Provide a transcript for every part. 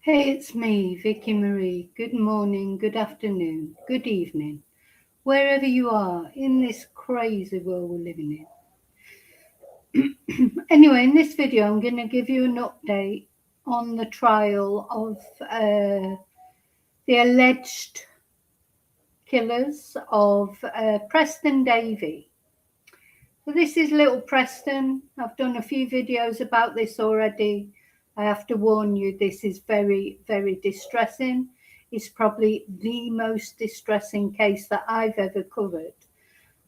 Hey, it's me, Vicky Marie. Good morning, good afternoon, good evening, wherever you are in this crazy world we're living in. Anyway, in this video, I'm going to give you an update on the trial of the alleged killers of Preston Davey. So this is little Preston. I've done a few videos about this already. I have to warn you, this is very, very distressing. It's probably the most distressing case that I've ever covered.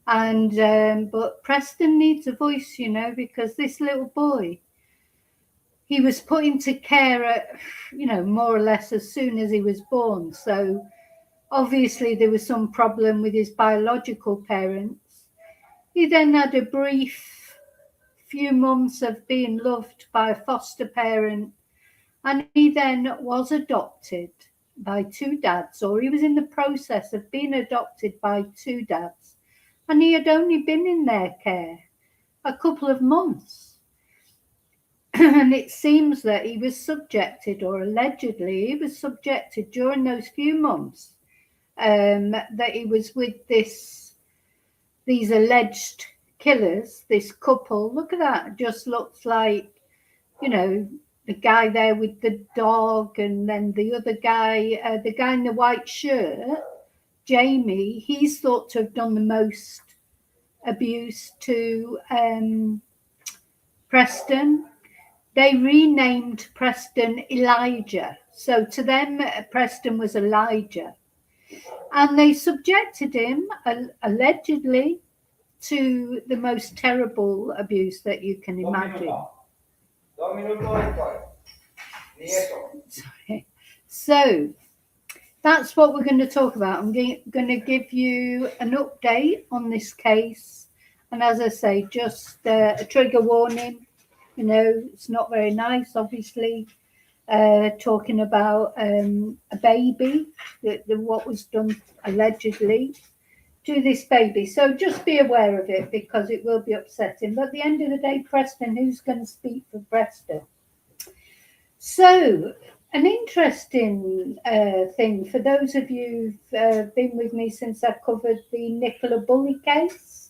And but Preston needs a voice, because this little boy, he was put into care at, more or less as soon as he was born. So obviously there was some problem with his biological parents. He then had a brief few months of being loved by a foster parent, and he then was adopted by two dads, or he was in the process of being adopted by two dads, and he had only been in their care a couple of months. And it seems that he was subjected, or allegedly he was subjected during those few months that he was with these alleged killers, this couple. Look at that, just looks like, the guy there with the dog, and then the other guy, the guy in the white shirt, Jamie, he's thought to have done the most abuse to Preston. They renamed Preston Elijah. So to them, Preston was Elijah. And they subjected him, allegedly, to the most terrible abuse that you can imagine. Sorry. So that's what we're going to talk about. I'm going to give you an update on this case. And as I say, just a trigger warning. It's not very nice, obviously, talking about a baby, what was done allegedly to this baby. So just be aware of it, because it will be upsetting. But at the end of the day, Preston, who's going to speak for Preston? So an interesting thing for those of you who've been with me since I covered the Nicola Bulley case.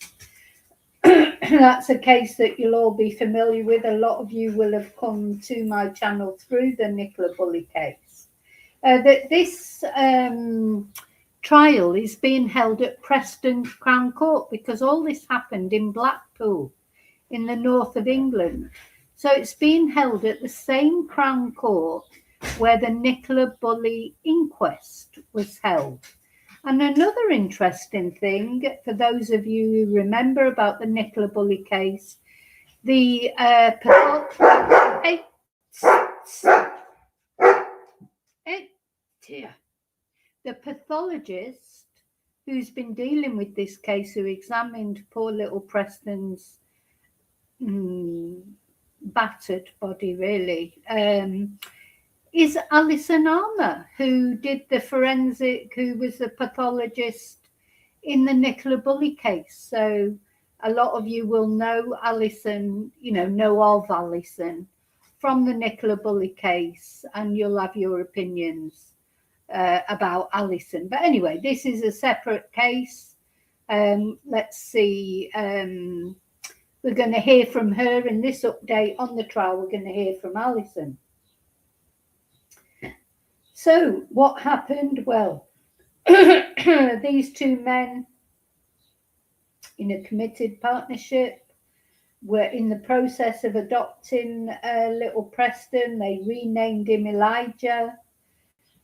That's a case that you'll all be familiar with. A lot of you will have come to my channel through the Nicola Bulley case. This trial is being held at Preston Crown Court, because all this happened in Blackpool in the north of England. So it's being held at the same Crown Court where the Nicola Bulley inquest was held. And another interesting thing, for those of you who remember about the Nicola Bulley case, the pathologist who's been dealing with this case, who examined poor little Preston's battered body, really, is Alison Armour, who did the forensic, who was the pathologist in the Nicola Bulley case. So a lot of you will know Alison, know of Alison from the Nicola Bulley case, and you'll have your opinions about Alison. But anyway, this is a separate case. Let's see. We're going to hear from her in this update on the trial. We're going to hear from Alison. So what happened? Well, these two men in a committed partnership were in the process of adopting little Preston. They renamed him Elijah.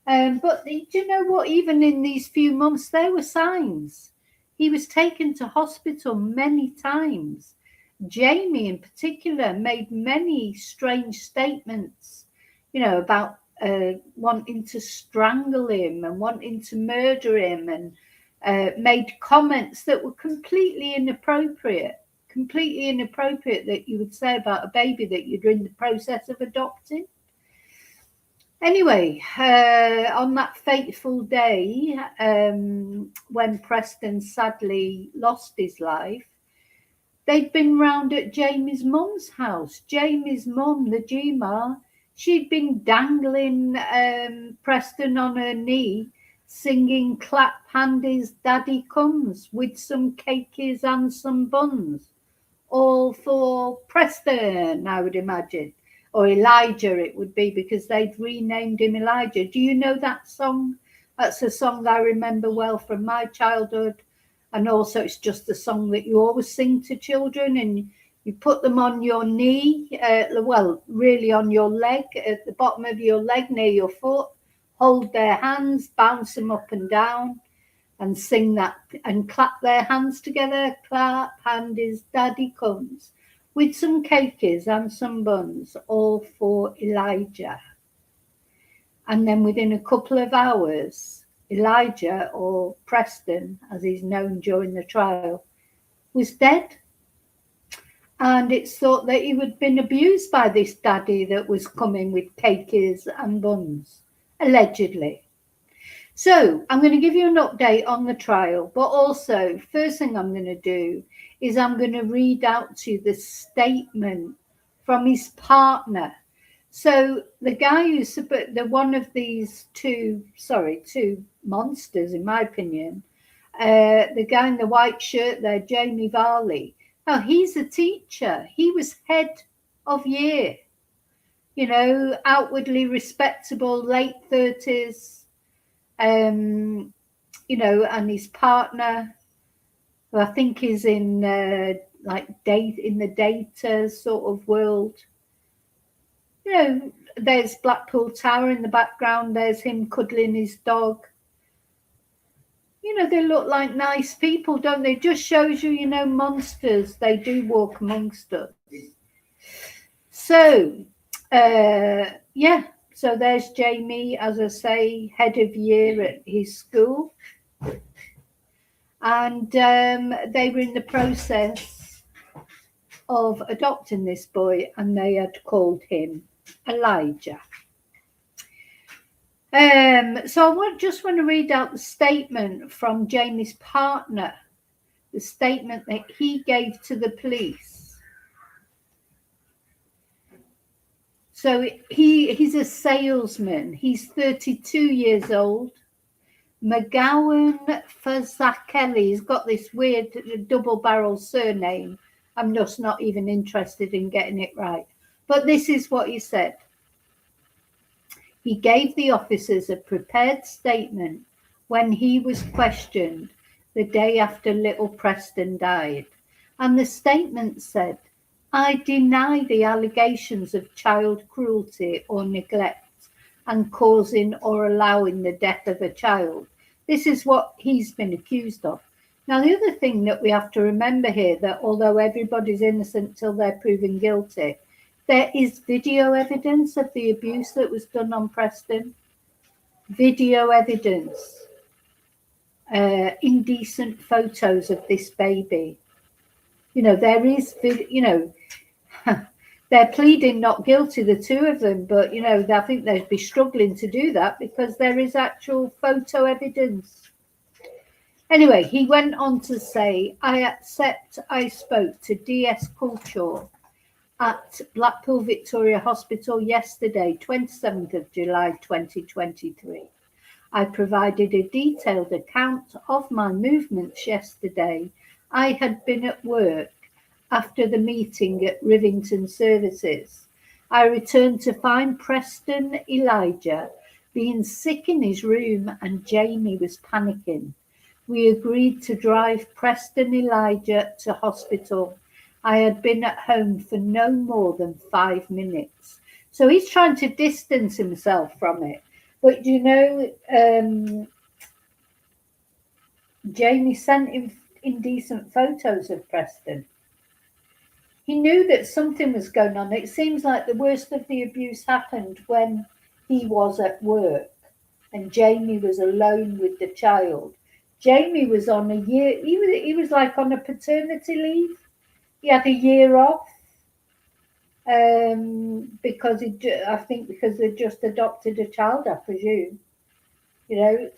But do you know what? Even in these few months, there were signs. He was taken to hospital many times. Jamie in particular made many strange statements, about wanting to strangle him and wanting to murder him, and made comments that were completely inappropriate that you would say about a baby that you're in the process of adopting. Anyway, on that fateful day, when Preston sadly lost his life, they'd been round at Jamie's mum's house. Jamie's mum, the G-Ma, she'd been dangling Preston on her knee, singing "Clap Handies, Daddy Comes" with some cakeys and some buns, all for Preston, I would imagine, or Elijah it would be, because they'd renamed him Elijah. Do you know that song? That's a song I remember well from my childhood, and also it's just the song that you always sing to children, and you put them on your knee, well, really on your leg, at the bottom of your leg near your foot, hold their hands, bounce them up and down, and sing that and clap their hands together. Clap handies, daddy comes, with some cakeys and some buns, all for Elijah. And then within a couple of hours, Elijah, or Preston, as he's known during the trial, was dead. And it's thought that he had been abused by this daddy that was coming with cakeys and buns, allegedly. So I'm going to give you an update on the trial, but also first thing I'm going to do is I'm going to read out to you the statement from his partner. So the guy who's the one of these two monsters, in my opinion, the guy in the white shirt there, Jamie Varley. Now he's a teacher. He was head of year, outwardly respectable, late 30s. And his partner, who I think is in in the data sort of world. There's Blackpool Tower in the background. There's him cuddling his dog. They look like nice people, don't they? Just shows you, monsters. They do walk amongst us. So, yeah. So there's Jamie, as I say, head of year at his school. And they were in the process of adopting this boy, and they had called him Elijah. So I just want to read out the statement from Jamie's partner, the statement that he gave to the police. So he's a salesman. He's 32 years old. McGowan Fazakeli. He's got this weird double-barrel surname. I'm just not even interested in getting it right. But this is what he said. He gave the officers a prepared statement when he was questioned the day after little Preston died. And the statement said, "I deny the allegations of child cruelty or neglect and causing or allowing the death of a child." This is what he's been accused of. Now, the other thing that we have to remember here, that although everybody's innocent till they're proven guilty, there is video evidence of the abuse that was done on Preston. Video evidence. Indecent photos of this baby. There is, they're pleading not guilty, the two of them, but, I think they'd be struggling to do that because there is actual photo evidence. Anyway, he went on to say, "I accept I spoke to DS Culture at Blackpool Victoria Hospital yesterday, 27th of July 2023. I provided a detailed account of my movements yesterday. I had been at work after the meeting at Rivington Services. I returned to find Preston Elijah being sick in his room and Jamie was panicking. We agreed to drive Preston Elijah to hospital. I had been at home for no more than 5 minutes." So he's trying to distance himself from it. But Jamie sent him indecent photos of Preston. He knew that something was going on. It seems like the worst of the abuse happened when he was at work and Jamie was alone with the child. Jamie was on a year, he was like on a paternity leave. He had a year off because they just adopted a child, I presume.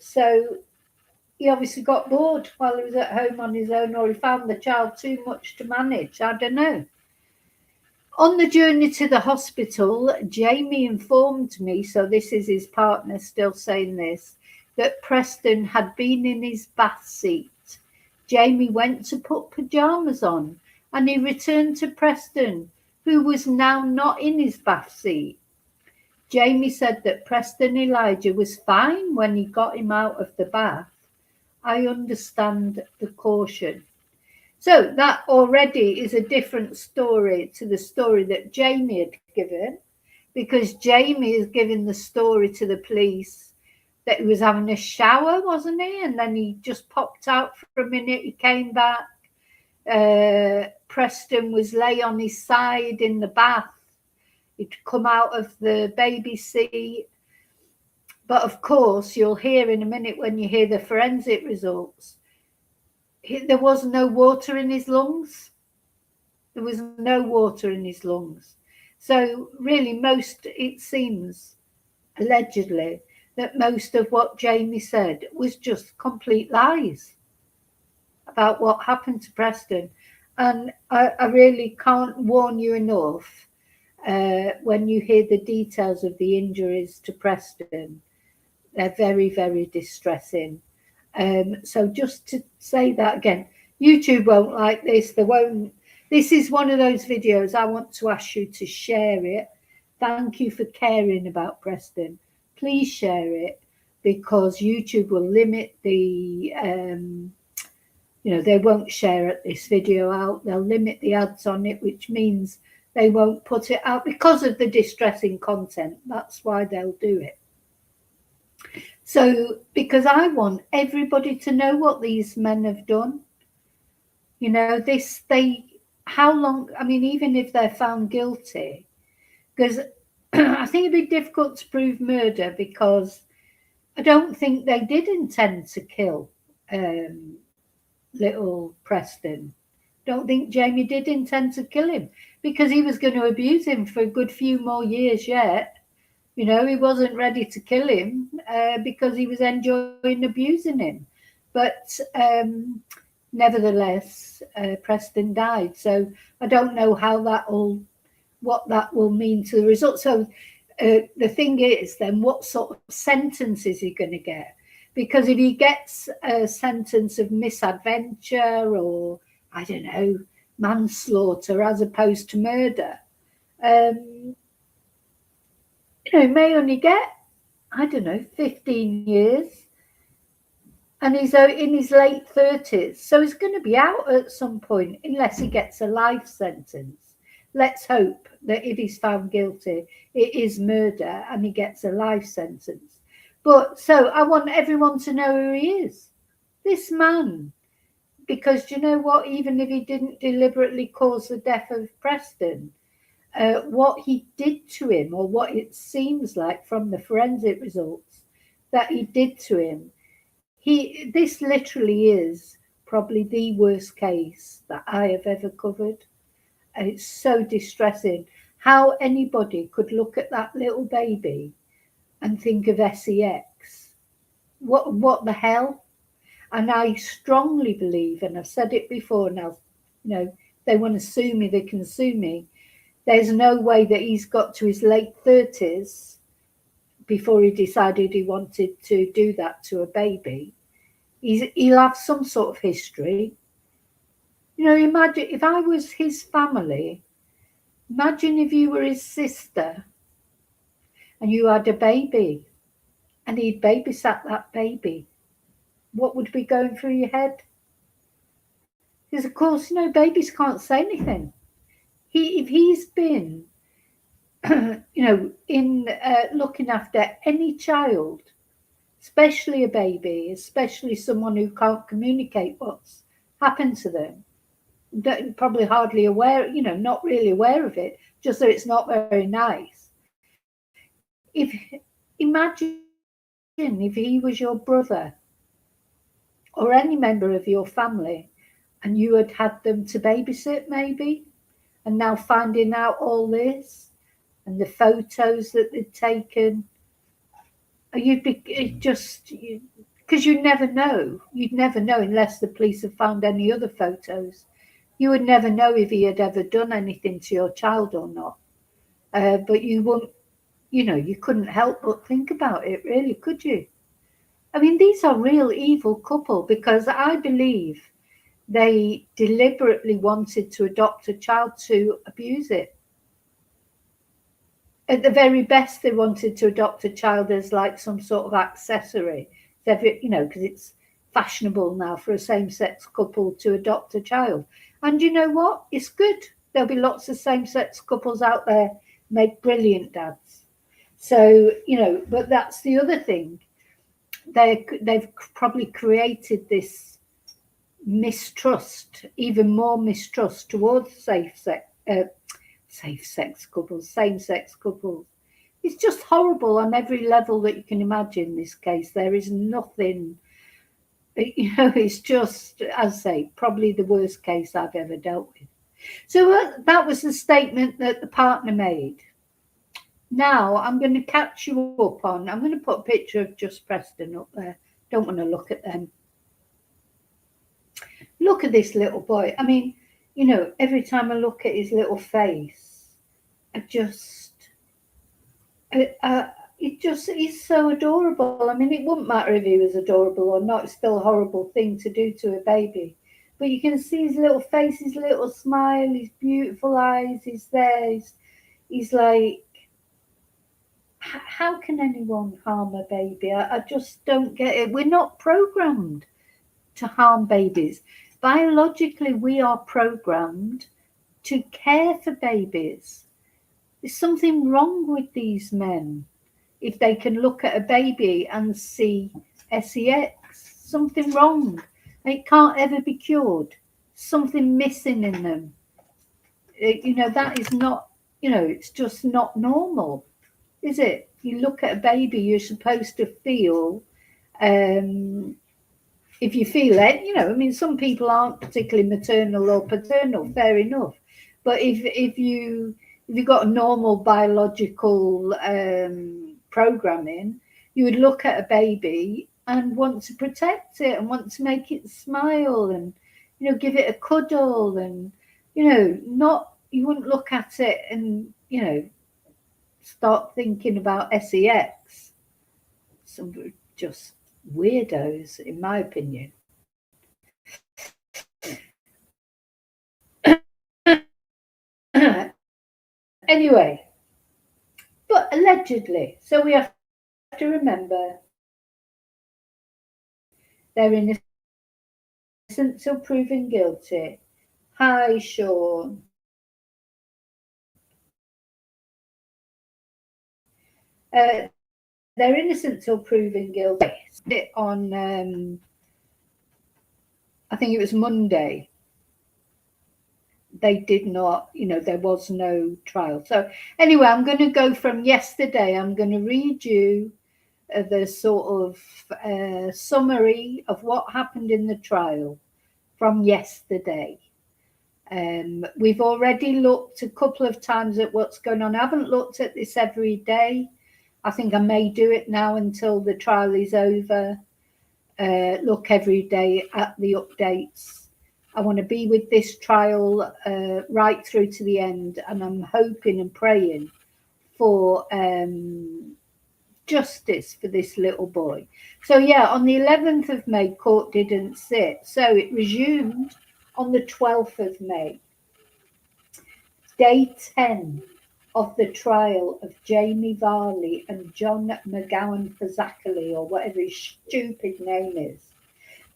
So he obviously got bored while he was at home on his own, or he found the child too much to manage. I don't know. On the journey to the hospital, Jamie informed me, so this is his partner still saying this, that Preston had been in his bath seat. Jamie went to put pyjamas on and he returned to Preston, who was now not in his bath seat. Jamie said that Preston Elijah was fine when he got him out of the bath. I understand the caution. So that already is a different story to the story that Jamie had given, because Jamie has given the story to the police that he was having a shower, wasn't he? And then he just popped out for a minute, he came back. Preston was lay on his side in the bath. He'd come out of the baby seat. But of course, you'll hear in a minute when you hear the forensic results, there was no water in his lungs. There was no water in his lungs. So really it seems, allegedly, that most of what Jamie said was just complete lies about what happened to Preston. And I really can't warn you enough when you hear the details of the injuries to Preston. They're very, very distressing. So just to say that again, YouTube won't like this. They won't. This is one of those videos I want to ask you to share it. Thank you for caring about Preston. Please share it, because YouTube will limit the, they won't share this video out. They'll limit the ads on it, which means they won't put it out because of the distressing content. That's why they'll do it. So, because I want everybody to know what these men have done. How long, even if they're found guilty, because I think it'd be difficult to prove murder, because I don't think they did intend to kill little Preston. Don't think Jamie did intend to kill him, because he was going to abuse him for a good few more years yet. He wasn't ready to kill him because he was enjoying abusing him. But nevertheless, Preston died. So I don't know what that will mean to the result. So the thing is then, what sort of sentence is he going to get? Because if he gets a sentence of misadventure or, I don't know, manslaughter as opposed to murder, he may only get, 15 years. And he's in his late 30s. So he's going to be out at some point, unless he gets a life sentence. Let's hope that if he's found guilty, it is murder and he gets a life sentence. But so I want everyone to know who he is. This man. Because you know what? Even if he didn't deliberately cause the death of Preston, what he did to him, or what it seems like from the forensic results that he did to him, this literally is probably the worst case that I have ever covered. And it's so distressing how anybody could look at that little baby and think of sex. What the hell? And I strongly believe, and I've said it before now, they want to sue me, they can sue me. There's no way that he's got to his late 30s before he decided he wanted to do that to a baby. He'll have some sort of history. Imagine if I was his family, imagine if you were his sister and you had a baby and he'd babysat that baby. What would be going through your head? Because, of course, babies can't say anything. If he's been, in looking after any child, especially a baby, especially someone who can't communicate what's happened to them, probably hardly aware, not really aware of it, just that it's not very nice. Imagine if he was your brother or any member of your family and you had them to babysit maybe, and now finding out all this and the photos that they'd taken, you'd be because you'd never know unless the police have found any other photos. You would never know if he had ever done anything to your child or not. But you wouldn't, you couldn't help but think about it, really, could you? I mean, these are real evil couple because I believe they deliberately wanted to adopt a child to abuse it. At the very best, they wanted to adopt a child as like some sort of accessory. Because it's fashionable now for a same-sex couple to adopt a child. And you know what? It's good. There'll be lots of same-sex couples out there make brilliant dads. So, but that's the other thing. They've probably created this mistrust, even more mistrust towards safe-sex couples, same-sex couples. It's just horrible on every level that you can imagine. This case, there is nothing. It's just, as I say, probably the worst case I've ever dealt with. So that was the statement that the partner made. Now I'm going to catch you up on. I'm going to put a picture of just Preston up there. Don't want to look at them. Look at this little boy. I mean, every time I look at his little face, he's so adorable. I mean, it wouldn't matter if he was adorable or not. It's still a horrible thing to do to a baby. But you can see his little face, his little smile, his beautiful eyes. He's there. He's like, how can anyone harm a baby? I just don't get it. We're not programmed to harm babies. Biologically, we are programmed to care for babies. There's something wrong with these men. If they can look at a baby and see sex, something wrong. It can't ever be cured. Something missing in them. That is not, it's just not normal, is it? You look at a baby, you're supposed to feel, if you feel it, I mean, some people aren't particularly maternal or paternal, fair enough. But if you've got a normal biological programming, you would look at a baby and want to protect it and want to make it smile and, give it a cuddle and, you wouldn't look at it and, start thinking about sex. Some just weirdos, in my opinion. Anyway, but allegedly, so we have to remember they're innocent till proven guilty. Hi, Sean. They're innocent till proven guilty. On, I think it was Monday. They did not, there was no trial. So anyway, I'm going to go from yesterday. I'm going to read you the sort of summary of what happened in the trial from yesterday. We've already looked a couple of times at what's going on. I haven't looked at this every day. I think I may do it now until the trial is over. Look every day at the updates. I want to be with this trial right through to the end, and I'm hoping and praying for justice for this little boy. So yeah, on the 11th of May, court didn't sit. So it resumed on the 12th of May. Day 10 of the trial of Jamie Varley and John McGowan Fazakerley, or whatever his stupid name is.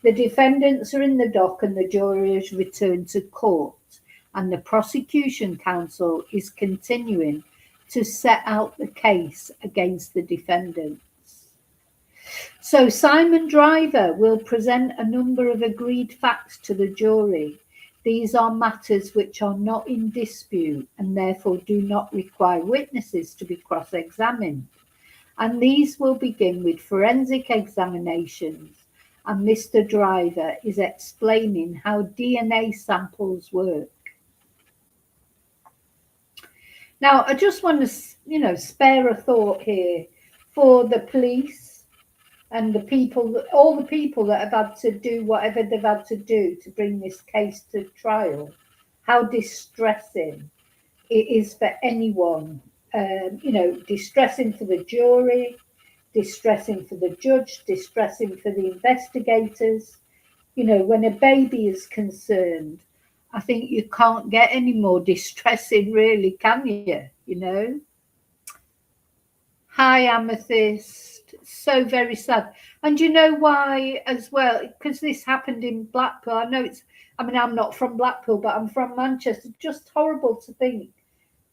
The defendants are in the dock and the jury has returned to court, and the prosecution counsel is continuing to set out the case against the defendants. So Simon Driver will present a number of agreed facts to the jury. These are matters which are not in dispute and therefore do not require witnesses to be cross-examined. And these will begin with forensic examinations, and Mr. Driver is explaining how DNA samples work. Now, I just want to, spare a thought here for the police and the people, all the people that have had to do whatever they've had to do to bring this case to trial. how distressing it is for anyone. Distressing for the jury, distressing for the judge, distressing for the investigators. When a baby is concerned, I think you can't get any more distressing, really, can you? Hi, Amethyst. So very sad. And you know why as well? Because this happened in Blackpool. I'm not from Blackpool, but I'm from Manchester. Just horrible to think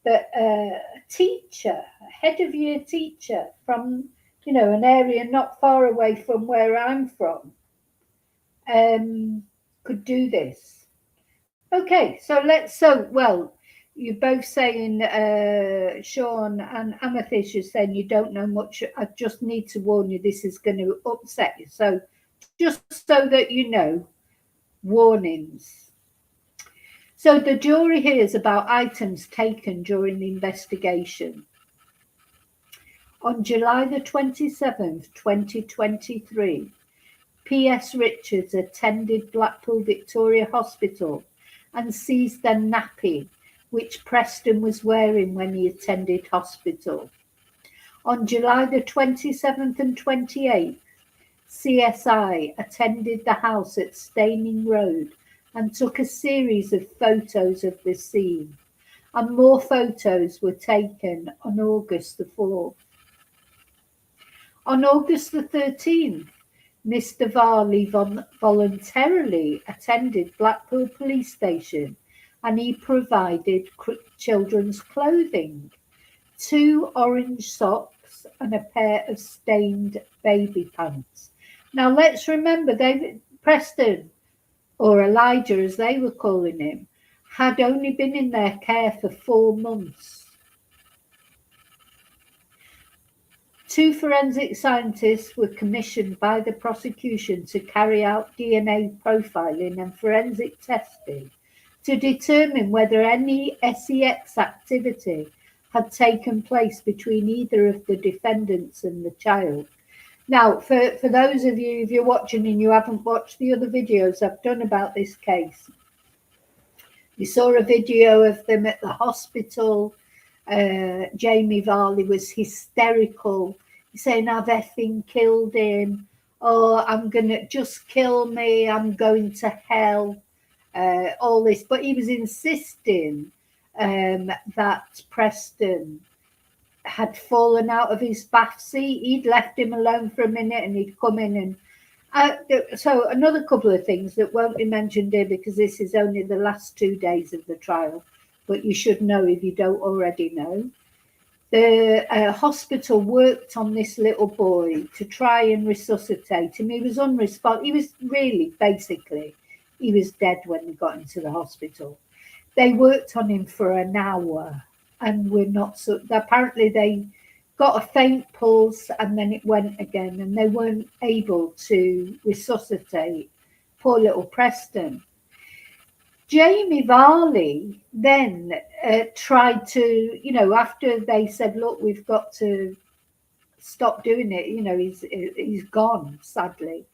that a teacher, a head of year teacher from, an area not far away from where I'm from, could do this. Okay, you're both saying, Sean and Amethyst, you're saying you don't know much. I just need to warn you, this is going to upset you. So, just so that you know, warnings. So, the jury hears about items taken during the investigation. On July the 27th, 2023, P.S. Richards attended Blackpool Victoria Hospital and seized the nappy which Preston was wearing when he attended hospital. On July the 27th and 28th, CSI attended the house at Staining Road and took a series of photos of the scene, and more photos were taken on August the 4th. On August the 13th, Mr. Varley voluntarily attended Blackpool Police Station and he provided children's clothing, 2 orange socks and a pair of stained baby pants. Now let's remember, Preston, or Elijah as they were calling him, had only been in their care for 4 months. 2 forensic scientists were commissioned by the prosecution to carry out DNA profiling and forensic testing to determine whether any SEX activity had taken place between either of the defendants and the child. Now, for those of you, if you're watching and you haven't watched the other videos I've done about this case, you saw a video of them at the hospital. Jamie Varley was hysterical. He's saying, I've effing killed him. Oh, I'm going to just kill me. I'm going to hell. All this. But he was insisting that Preston had fallen out of his bath seat. He'd left him alone for a minute and he'd come in and so another couple of things that won't be mentioned here because this is only the last 2 days of the trial, but you should know if you don't already know. The hospital worked on this little boy to try and resuscitate him. He was unresponsive. He was really, basically, he was dead when they got into the hospital. They worked on him for an hour and apparently they got a faint pulse and then it went again and they weren't able to resuscitate poor little Preston. Jamie Varley then tried to, after they said, look, we've got to stop doing it, he's gone, sadly.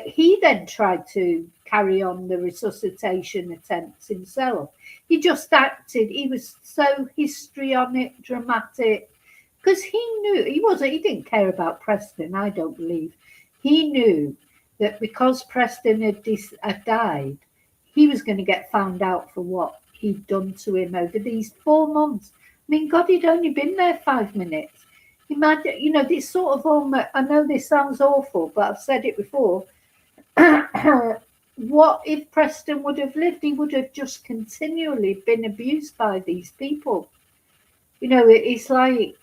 He then tried to carry on the resuscitation attempts himself. He just acted, he was so histrionic, dramatic, because he knew, he didn't care about Preston, I don't believe. He knew that because Preston had died, he was going to get found out for what he'd done to him over these 4 months. I mean, God, he'd only been there 5 minutes. Imagine, this sort of almost, I know this sounds awful, but I've said it before. What if Preston would have lived? He would have just continually been abused by these people. It's like,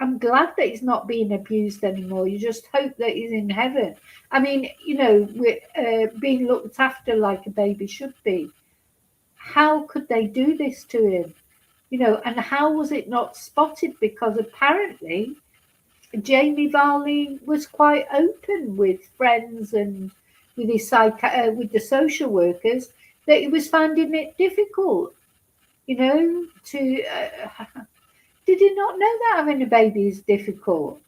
I'm glad that he's not being abused anymore. You just hope that he's in heaven. I mean, being looked after like a baby should be. How could they do this to him? And how was it not spotted? Because apparently Jamie Varley was quite open with friends and with with the social workers that he was finding it difficult, to... did he not know that having a baby is difficult?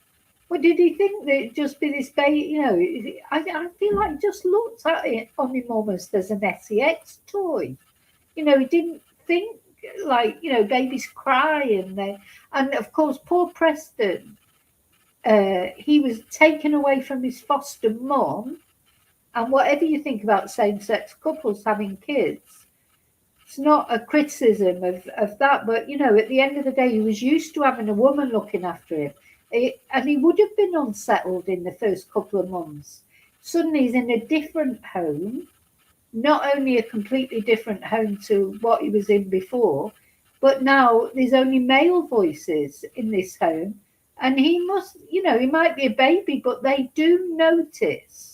Or did he think that it'd just be this baby, I feel like he just looked at it on him almost as an SEX toy. He didn't think like, babies cry and of course, poor Preston, he was taken away from his foster mum. And whatever you think about same-sex couples having kids, it's not a criticism of that, but at the end of the day, he was used to having a woman looking after him, and he would have been unsettled in the first couple of months. Suddenly, he's in a different home, not only a completely different home to what he was in before, but now there's only male voices in this home, and he must, he might be a baby, but they do notice.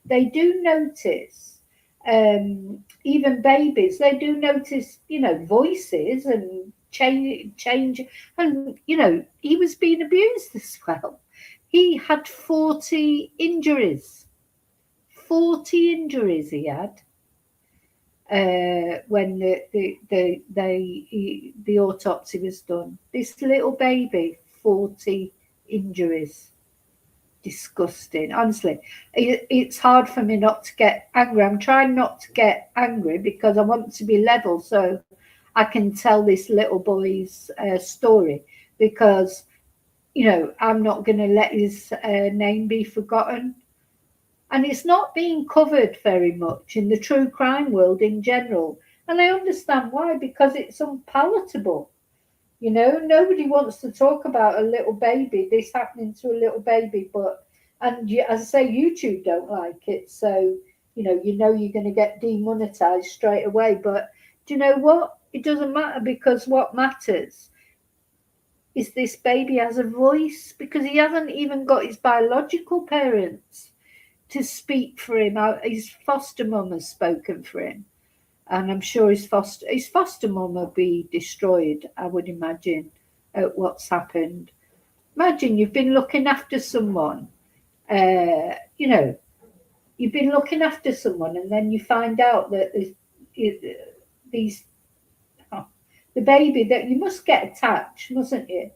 They do notice. Even babies, they do notice, voices and change. And, he was being abused as well. He had 40 injuries. 40 injuries he had when the autopsy was done. This little baby, 40 injuries. Disgusting. Honestly, it's hard for me not to get angry. I'm trying not to get angry because I want to be level so I can tell this little boy's story, because I'm not going to let his name be forgotten. And it's not being covered very much in the true crime world in general. And I understand why, because it's unpalatable. Nobody wants to talk about a little baby, this happening to a little baby, as I say, YouTube don't like it. So, you're going to get demonetized straight away. But do you know what? It doesn't matter, because what matters is this baby has a voice, because he hasn't even got his biological parents to speak for him. His foster mum has spoken for him. And I'm sure his foster mum will be destroyed, I would imagine, at what's happened. Imagine you've been looking after someone, you've been looking after someone, and then you find out that these, the baby, that you must get attached, mustn't you?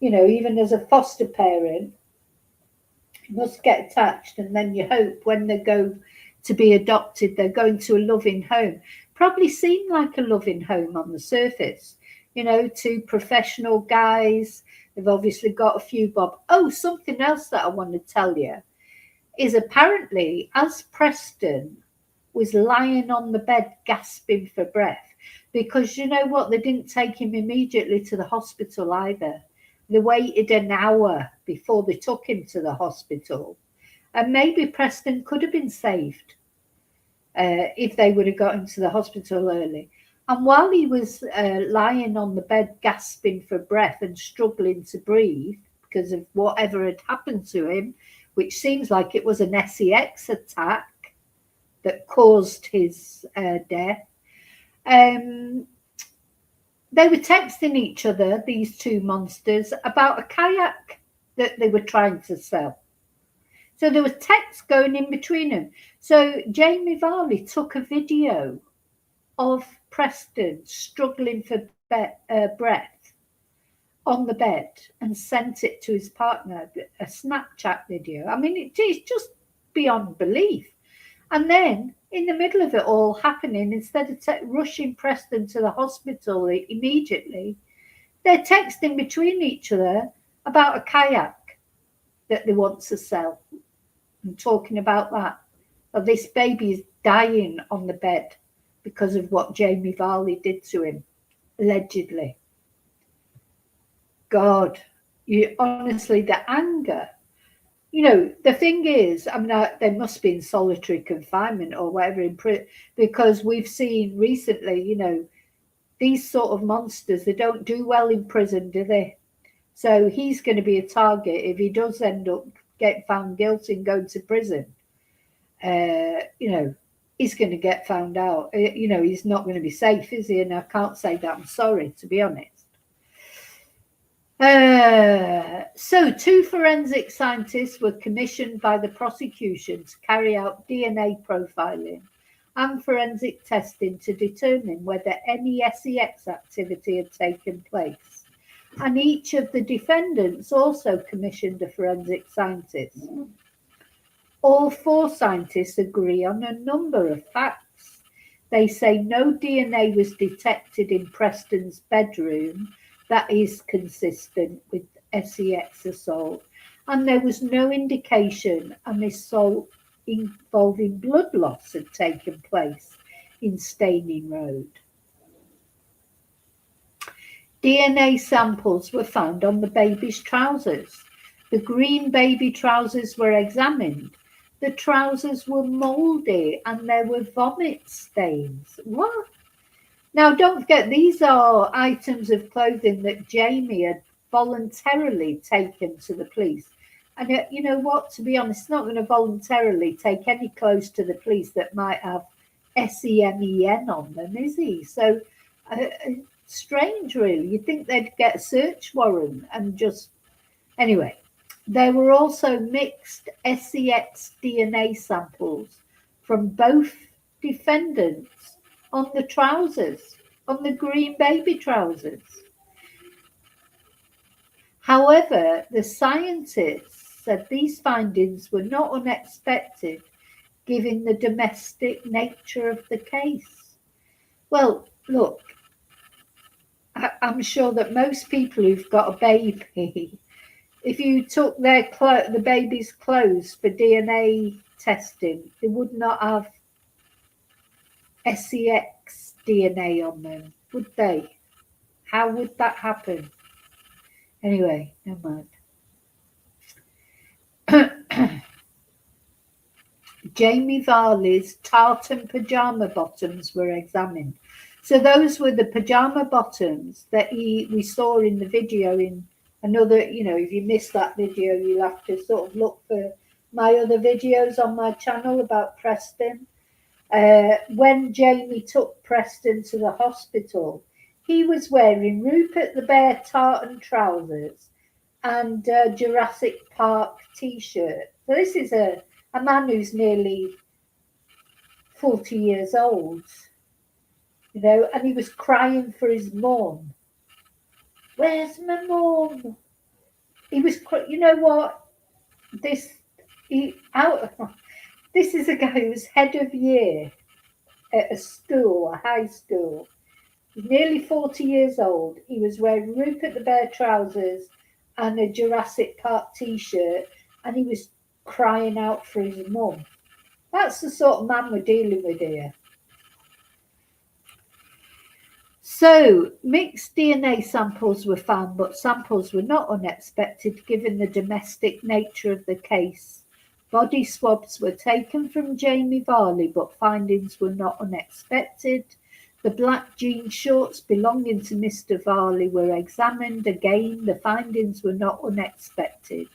Even as a foster parent, you must get attached, and then you hope when they go to be adopted, they're going to a loving home. Probably seem like a loving home on the surface, two professional guys. They've obviously got a few bob. Oh, something else that I want to tell you is apparently, as Preston was lying on the bed gasping for breath, because you know what, they didn't take him immediately to the hospital either. They waited an hour before they took him to the hospital. And maybe Preston could have been saved if they would have got him to the hospital early. And while he was lying on the bed gasping for breath and struggling to breathe because of whatever had happened to him, which seems like it was an SEX attack that caused his death, they were texting each other, these two monsters, about a kayak that they were trying to sell. So there was text going in between them. So Jamie Varley took a video of Preston struggling for breath on the bed and sent it to his partner, a Snapchat video. I mean, it's just beyond belief. And then in the middle of it all happening, instead of rushing Preston to the hospital immediately, they're texting between each other about a kayak that they want to sell. And talking about that. Well, this baby is dying on the bed because of what Jamie Varley did to him, allegedly. God, honestly, the anger. The thing is, I mean, they must be in solitary confinement or whatever in prison, because we've seen recently, these sort of monsters, they don't do well in prison, do they? So he's going to be a target if he does end up getting found guilty and going to prison. He's going to get found out. He's not going to be safe, is he? And I can't say that. I'm sorry, to be honest. So 2 forensic scientists were commissioned by the prosecution to carry out DNA profiling and forensic testing to determine whether any SEX activity had taken place. And each of the defendants also commissioned a forensic scientist. All 4 scientists agree on a number of facts. They say no DNA was detected in Preston's bedroom that is consistent with sex assault, and there was no indication an assault involving blood loss had taken place in Staining Road. DNA samples were found on the baby's trousers. The green baby trousers were examined. The trousers were mouldy and there were vomit stains. What? Now, don't forget, these are items of clothing that Jamie had voluntarily taken to the police. And you know what? To be honest, not going to voluntarily take any clothes to the police that might have SEMEN on them, is he? So, strange, really. You'd think they'd get a search warrant and just. Anyway, there were also mixed SEX DNA samples from both defendants on the trousers, on the green baby trousers. However, the scientists said these findings were not unexpected given the domestic nature of the case. Well, look, I'm sure that most people who've got a baby, if you took the baby's clothes for DNA testing, they would not have SEX DNA on them, would they? How would that happen? Anyway, never mind. Jamie Varley's tartan pajama bottoms were examined. So those were the pajama bottoms that we saw in the video. In another, if you missed that video, you'll have to sort of look for my other videos on my channel about Preston. When Jamie took Preston to the hospital, he was wearing Rupert the Bear tartan trousers and a Jurassic Park t-shirt. So this is a man who's nearly 40 years old, and he was crying for his mum. Where's my mum? He was, you know what? This is a guy who's head of year at a high school. He's nearly 40 years old. He was wearing Rupert the Bear trousers and a Jurassic Park t-shirt, and he was crying out for his mum. That's the sort of man we're dealing with here. So, mixed DNA samples were found, but samples were not unexpected given the domestic nature of the case. Body swabs were taken from Jamie Varley, but findings were not unexpected. The black jean shorts belonging to Mr. Varley were examined. Again, the findings were not unexpected.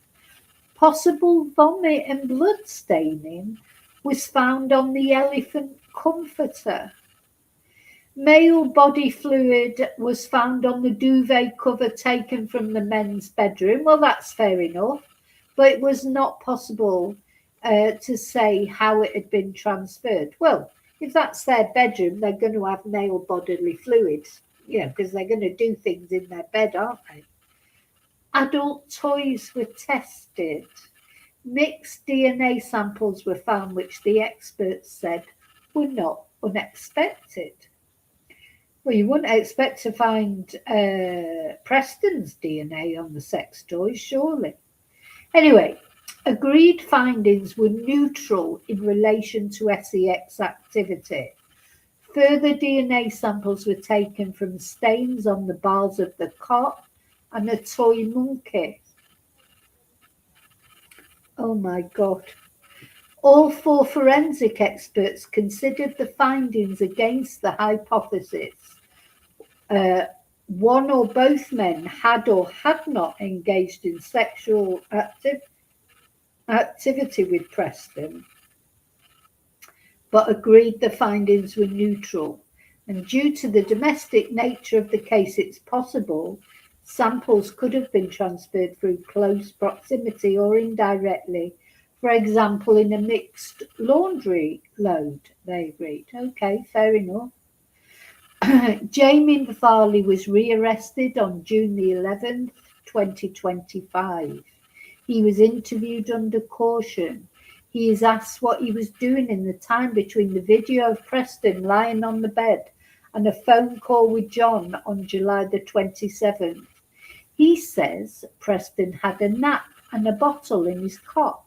Possible vomit and blood staining was found on the elephant comforter. Male body fluid was found on the duvet cover taken from the men's bedroom. Well, that's fair enough, but it was not possible to say how it had been transferred. Well, if that's their bedroom, they're going to have male bodily fluids, because they're going to do things in their bed, aren't they? Adult toys were tested. Mixed DNA samples were found, which the experts said were not unexpected. Well, you wouldn't expect to find Preston's DNA on the sex toys, surely. Anyway, agreed findings were neutral in relation to sex activity. Further DNA samples were taken from stains on the bars of the cot and a toy monkey. Oh my God. All four forensic experts considered the findings against the hypothesis. One or both men had or had not engaged in sexual activity with Preston, but agreed the findings were neutral. And due to the domestic nature of the case, it's possible samples could have been transferred through close proximity or indirectly. For example, in a mixed laundry load, they agreed. Okay, fair enough. Jamie Varley was rearrested on June the 11th, 2025. He was interviewed under caution. He is asked what he was doing in the time between the video of Preston lying on the bed and a phone call with John on July the 27th. He says Preston had a nap and a bottle in his cot,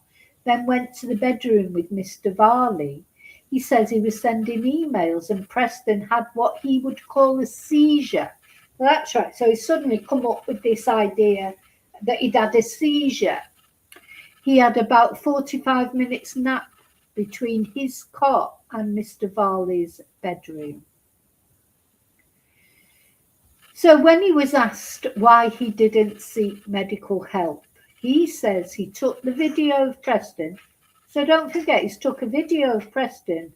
then went to the bedroom with Mr. Varley. He says he was sending emails and Preston had what he would call a seizure. Well, that's right. So he suddenly come up with this idea that he'd had a seizure. He had about 45 minutes nap between his cot and Mr. Varley's bedroom. So when he was asked why he didn't seek medical help, he says he took the video of Preston. So don't forget, he's took a video of Preston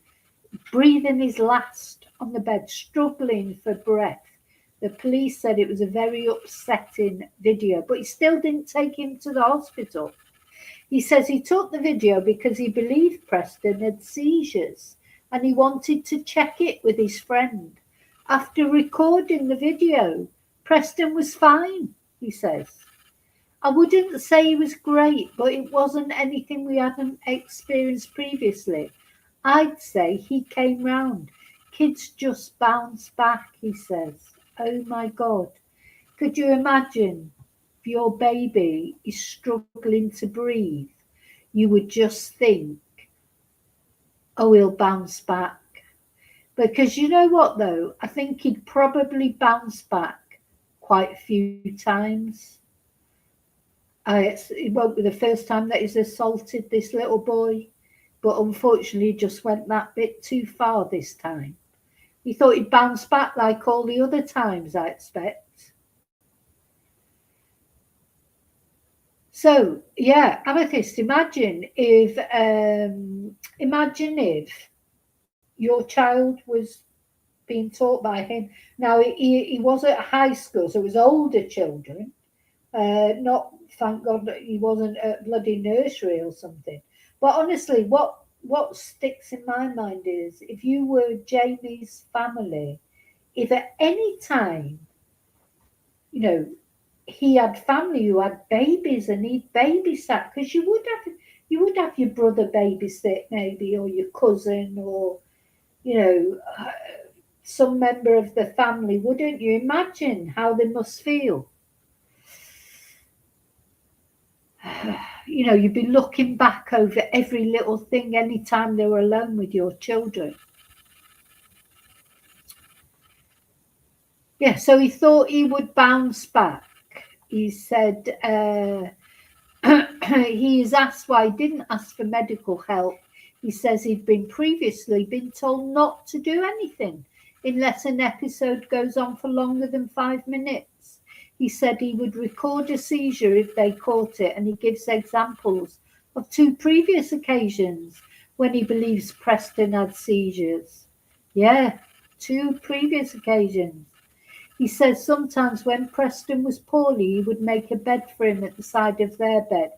breathing his last on the bed, struggling for breath. The police said it was a very upsetting video, but he still didn't take him to the hospital. He says he took the video because he believed Preston had seizures and he wanted to check it with his friend. After recording the video, Preston was fine, he says. I wouldn't say he was great, but it wasn't anything we hadn't experienced previously. I'd say he came round. Kids just bounce back, he says. Oh my God. Could you imagine if your baby is struggling to breathe? You would just think, oh, he'll bounce back. Because you know what, though? I think he'd probably bounce back quite a few times. It won't be the first time that he's assaulted this little boy, but unfortunately, he just went that bit too far this time. He thought he'd bounce back like all the other times, I expect. So, yeah, Amethyst, imagine if your child was being taught by him. Now, he was at high school, so it was older children. Not, thank God, that he wasn't at bloody nursery or something. But honestly, what sticks in my mind is if you were Jamie's family, if at any time, he had family who had babies and he'd babysat, because you would have your brother babysit maybe, or your cousin, or some member of the family, wouldn't you? Imagine how they must feel. You'd be looking back over every little thing anytime they were alone with your children. Yeah, so he thought he would bounce back. He said he is asked why he didn't ask for medical help. He says he'd previously been told not to do anything unless an episode goes on for longer than 5 minutes. He said he would record a seizure if they caught it, and he gives examples of 2 previous occasions when he believes Preston had seizures. Yeah, 2 previous occasions. He says sometimes when Preston was poorly, he would make a bed for him at the side of their bed.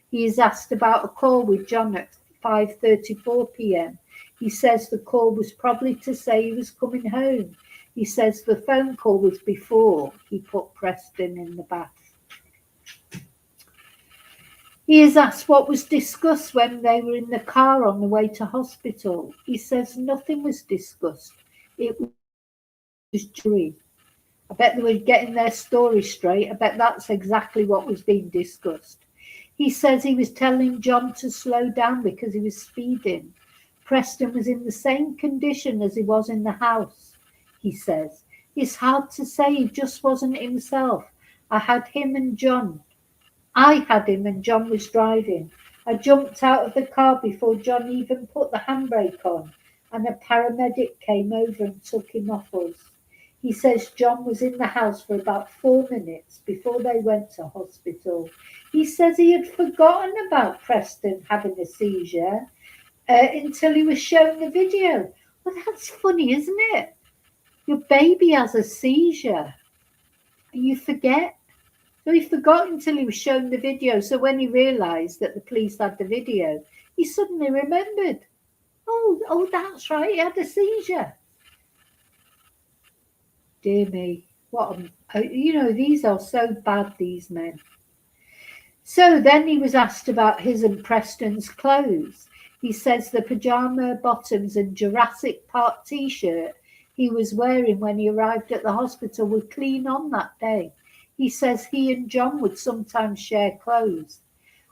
He is asked about a call with John at 5:34 p.m. He says the call was probably to say he was coming home. He says the phone call was before he put Preston in the bath. He is asked what was discussed when they were in the car on the way to hospital. He says nothing was discussed. It was jury. I bet they were getting their story straight. I bet that's exactly what was being discussed. He says he was telling John to slow down because he was speeding. Preston was in the same condition as he was in the house, he says. It's hard to say, he just wasn't himself. I had him and John was driving. I jumped out of the car before John even put the handbrake on, and a paramedic came over and took him off us. He says John was in the house for about 4 minutes before they went to hospital. He says he had forgotten about Preston having a seizure until he was shown the video. Well, that's funny, isn't it? Your baby has a seizure and you forget. So he forgot until he was shown the video. So when he realised that the police had the video, he suddenly remembered. Oh, that's right, he had a seizure. Dear me, these are so bad, these men. So then he was asked about his and Preston's clothes. He says the pajama bottoms and Jurassic Park t-shirt he was wearing when he arrived at the hospital were clean on that day. He says he and John would sometimes share clothes.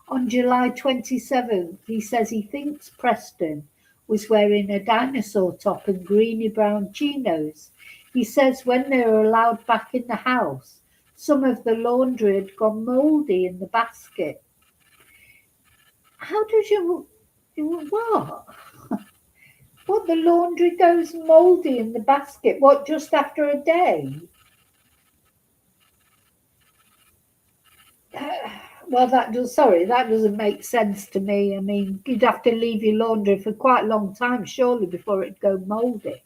On July 27th, he says he thinks Preston was wearing a dinosaur top and greeny brown chinos. He says when they were allowed back in the house, some of the laundry had gone mouldy in the basket. How does you... What? What, the laundry goes mouldy in the basket? What, just after a day? Well, that doesn't make sense to me. I mean, you'd have to leave your laundry for quite a long time, surely, before it'd go mouldy.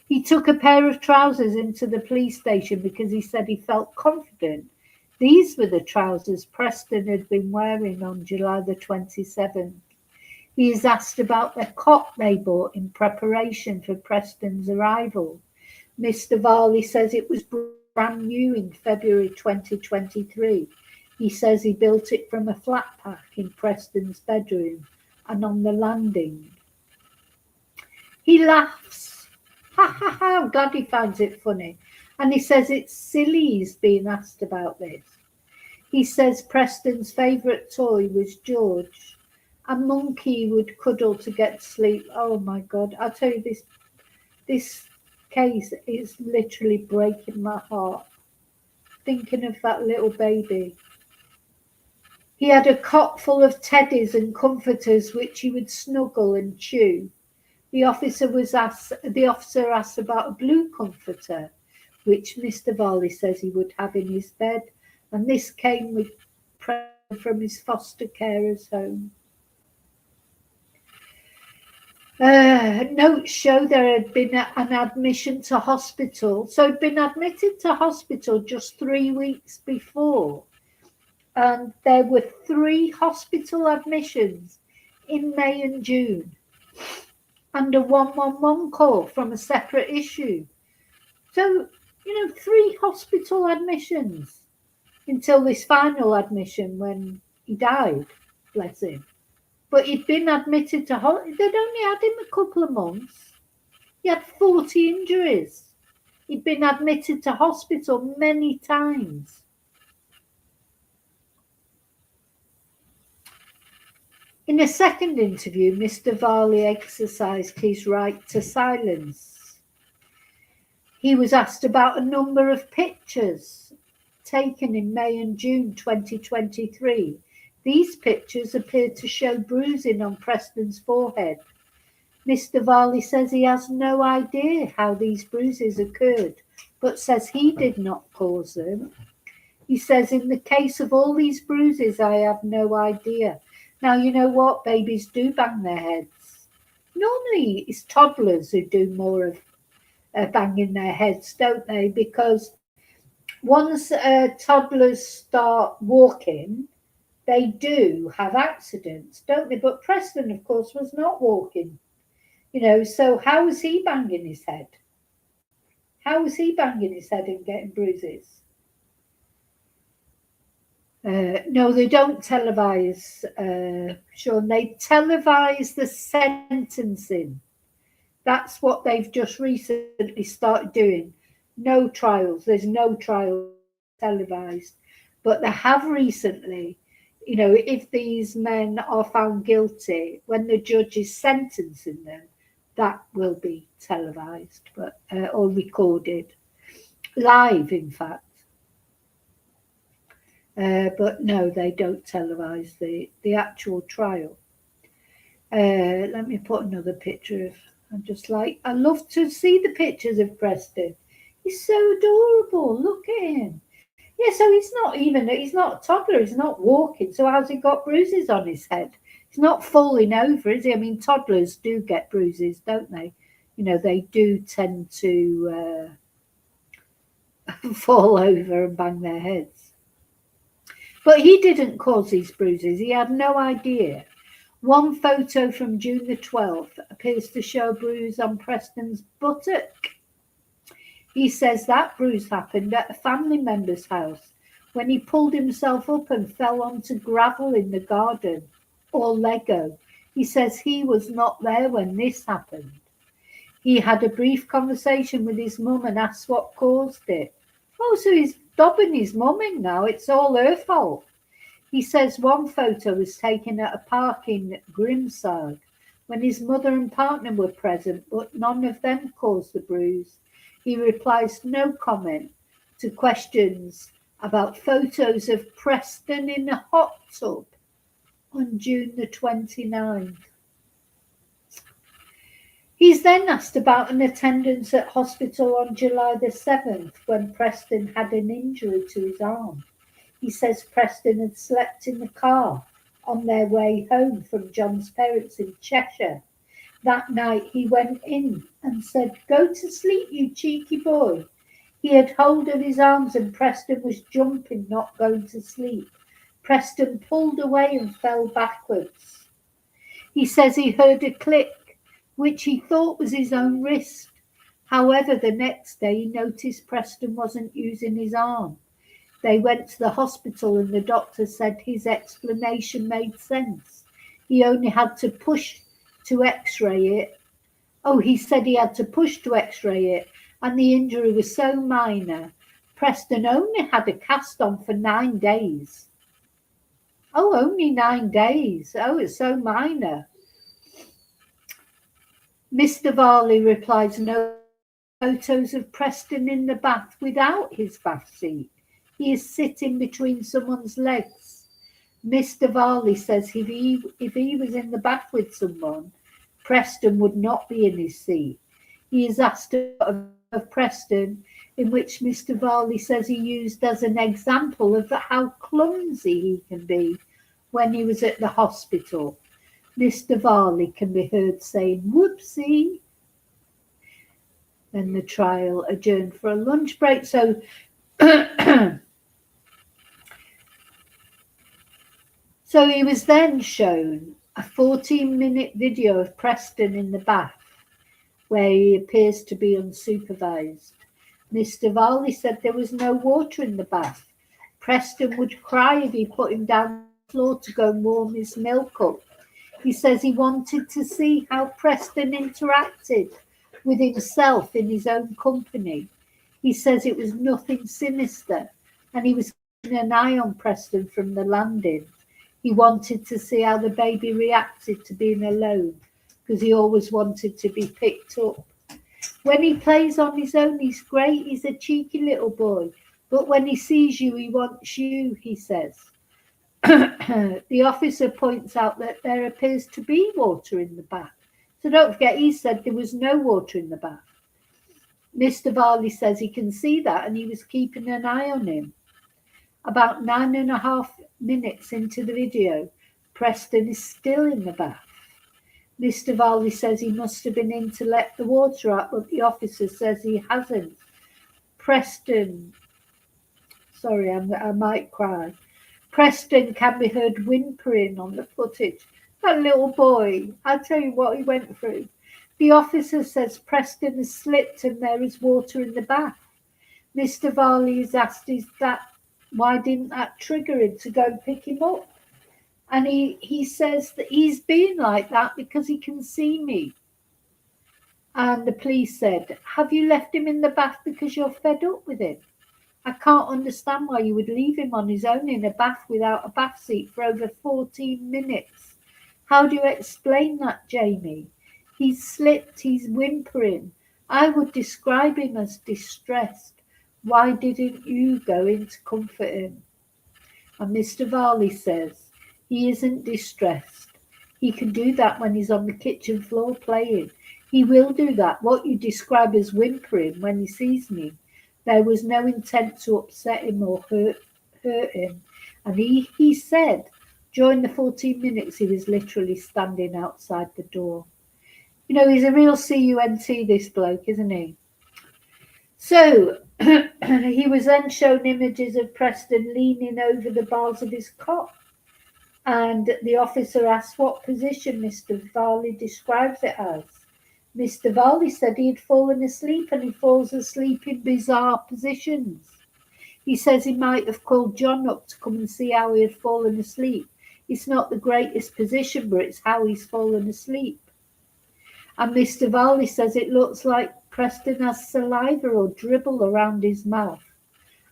He took a pair of trousers into the police station because he said he felt confident. These were the trousers Preston had been wearing on July the 27th. He is asked about the cot they bought in preparation for Preston's arrival. Mr. Varley says it was brand new in February 2023. He says he built it from a flat pack in Preston's bedroom and on the landing. He laughs. Ha ha ha, I'm glad he finds it funny. And he says it's silly he's being asked about this. He says Preston's favourite toy was George. A monkey would cuddle to get sleep. Oh my God, I'll tell you, this case is literally breaking my heart. Thinking of that little baby. He had a cot full of teddies and comforters which he would snuggle and chew. The officer asked about a blue comforter, which Mr. Varley says he would have in his bed, and this came with present from his foster carer's home. Notes show there had been an admission to hospital. So he'd been admitted to hospital just 3 weeks before. And there were 3 hospital admissions in May and June. And a 111 call from a separate issue. So, 3 hospital admissions until this final admission when he died, bless him. But he'd been admitted to hospital. They'd only had him a couple of months. He had 40 injuries. He'd been admitted to hospital many times. In a second interview, Mr. Varley exercised his right to silence. He was asked about a number of pictures taken in May and June 2023. These pictures appeared to show bruising on Preston's forehead. Mr. Varley says he has no idea how these bruises occurred, but says he did not cause them. He says, in the case of all these bruises, I have no idea. Now, you know what? Babies do bang their heads. Normally, it's toddlers who do more of banging their heads, don't they? Because once toddlers start walking, they do have accidents, don't they? But Preston, of course, was not walking. So how was he banging his head? How was he banging his head and getting bruises? No, they don't televise, Sean. They televise the sentencing. That's what they've just recently started doing. No trials. There's no trial televised. But they have recently, if these men are found guilty, when the judge is sentencing them, that will be televised or recorded. Live, in fact. But no, they don't televise the actual trial. Let me put another picture of. I love to see the pictures of Preston. He's so adorable. Look at him. Yeah, so he's not a toddler. He's not walking. So how's he got bruises on his head? He's not falling over, is he? I mean, toddlers do get bruises, don't they? They do tend to fall over and bang their heads. But he didn't cause these bruises. He had no idea. One photo from June the 12th appears to show a bruise on Preston's buttock. He says that bruise happened at a family member's house when he pulled himself up and fell onto gravel in the garden or Lego. He says he was not there when this happened. He had a brief conversation with his mum and asked what caused it. Oh, so he's dobbing his mum in now. It's all her fault. He says one photo was taken at a park in Grimsard when his mother and partner were present, but none of them caused the bruise. He replies no comment to questions about photos of Preston in a hot tub on June the 29th. He's then asked about an attendance at hospital on July the 7th when Preston had an injury to his arm. He says Preston had slept in the car on their way home from John's parents in Cheshire. That night he went in and said, "Go to sleep, you cheeky boy." He had hold of his arms and Preston was jumping, not going to sleep. Preston pulled away and fell backwards. He says he heard a click, which he thought was his own wrist. However, the next day he noticed Preston wasn't using his arm. They went to the hospital and the doctor said his explanation made sense. He only had to push to x-ray it. Oh, he said he had to push to x-ray it and the injury was so minor. Preston only had a cast on for 9 days. Oh, only 9 days. Oh, it's so minor. Mr. Varley replies, no photos of Preston in the bath without his bath seat. He is sitting between someone's legs. Mr. Varley says if he was in the bath with someone, Preston would not be in his seat. He is asked of Preston, in which Mr. Varley says he used as an example of how clumsy he can be when he was at the hospital. Mr. Varley can be heard saying, "Whoopsie." Then the trial adjourned for a lunch break. So So he was then shown a 14-minute video of Preston in the bath, where he appears to be unsupervised. Mr. Varley said there was no water in the bath. Preston would cry if he put him down on the floor to go and warm his milk up. He says he wanted to see how Preston interacted with himself in his own company. He says it was nothing sinister, and he was keeping an eye on Preston from the landing. He wanted to see how the baby reacted to being alone, because he always wanted to be picked up. When he plays on his own, he's great. He's a cheeky little boy. But when he sees you, he wants you, he says. The officer points out that there appears to be water in the bath. So don't forget, he said there was no water in the bath. Mr. Varley says he can see that and he was keeping an eye on him. About 9.5 minutes into the video, Preston is still in the bath. Mr. Varley says he must have been in to let the water out, but the officer says he hasn't. Preston, sorry, I might cry. Preston can be heard whimpering on the footage. That little boy, I'll tell you what he went through. The officer says Preston has slipped and there is water in the bath. Mr. Varley is asked, why didn't that trigger him to go and pick him up? And he says that he's being like that because he can see me. And the police said, have you left him in the bath because you're fed up with him? I can't understand why you would leave him on his own in a bath without a bath seat for over 14 minutes. How do you explain that, Jamie? He's slipped, he's whimpering. I would describe him as distressed. Why didn't you go in to comfort him? And Mr. Varley says he isn't distressed. He can do that when he's on the kitchen floor playing. He will do that, what you describe as whimpering, when he sees me. There was no intent to upset him or hurt him. And he said during the 14 minutes he was literally standing outside the door. You know, he's a real CUNT, this bloke, isn't he? So he was then shown images of Preston leaning over the bars of his cot. And the officer asked what position Mr. Varley describes it as. Mr. Varley said he had fallen asleep and he falls asleep in bizarre positions. He says he might have called John up to come and see how he had fallen asleep. It's not the greatest position, but it's how he's fallen asleep. And Mr. Varley says it looks like Preston has saliva or dribble around his mouth.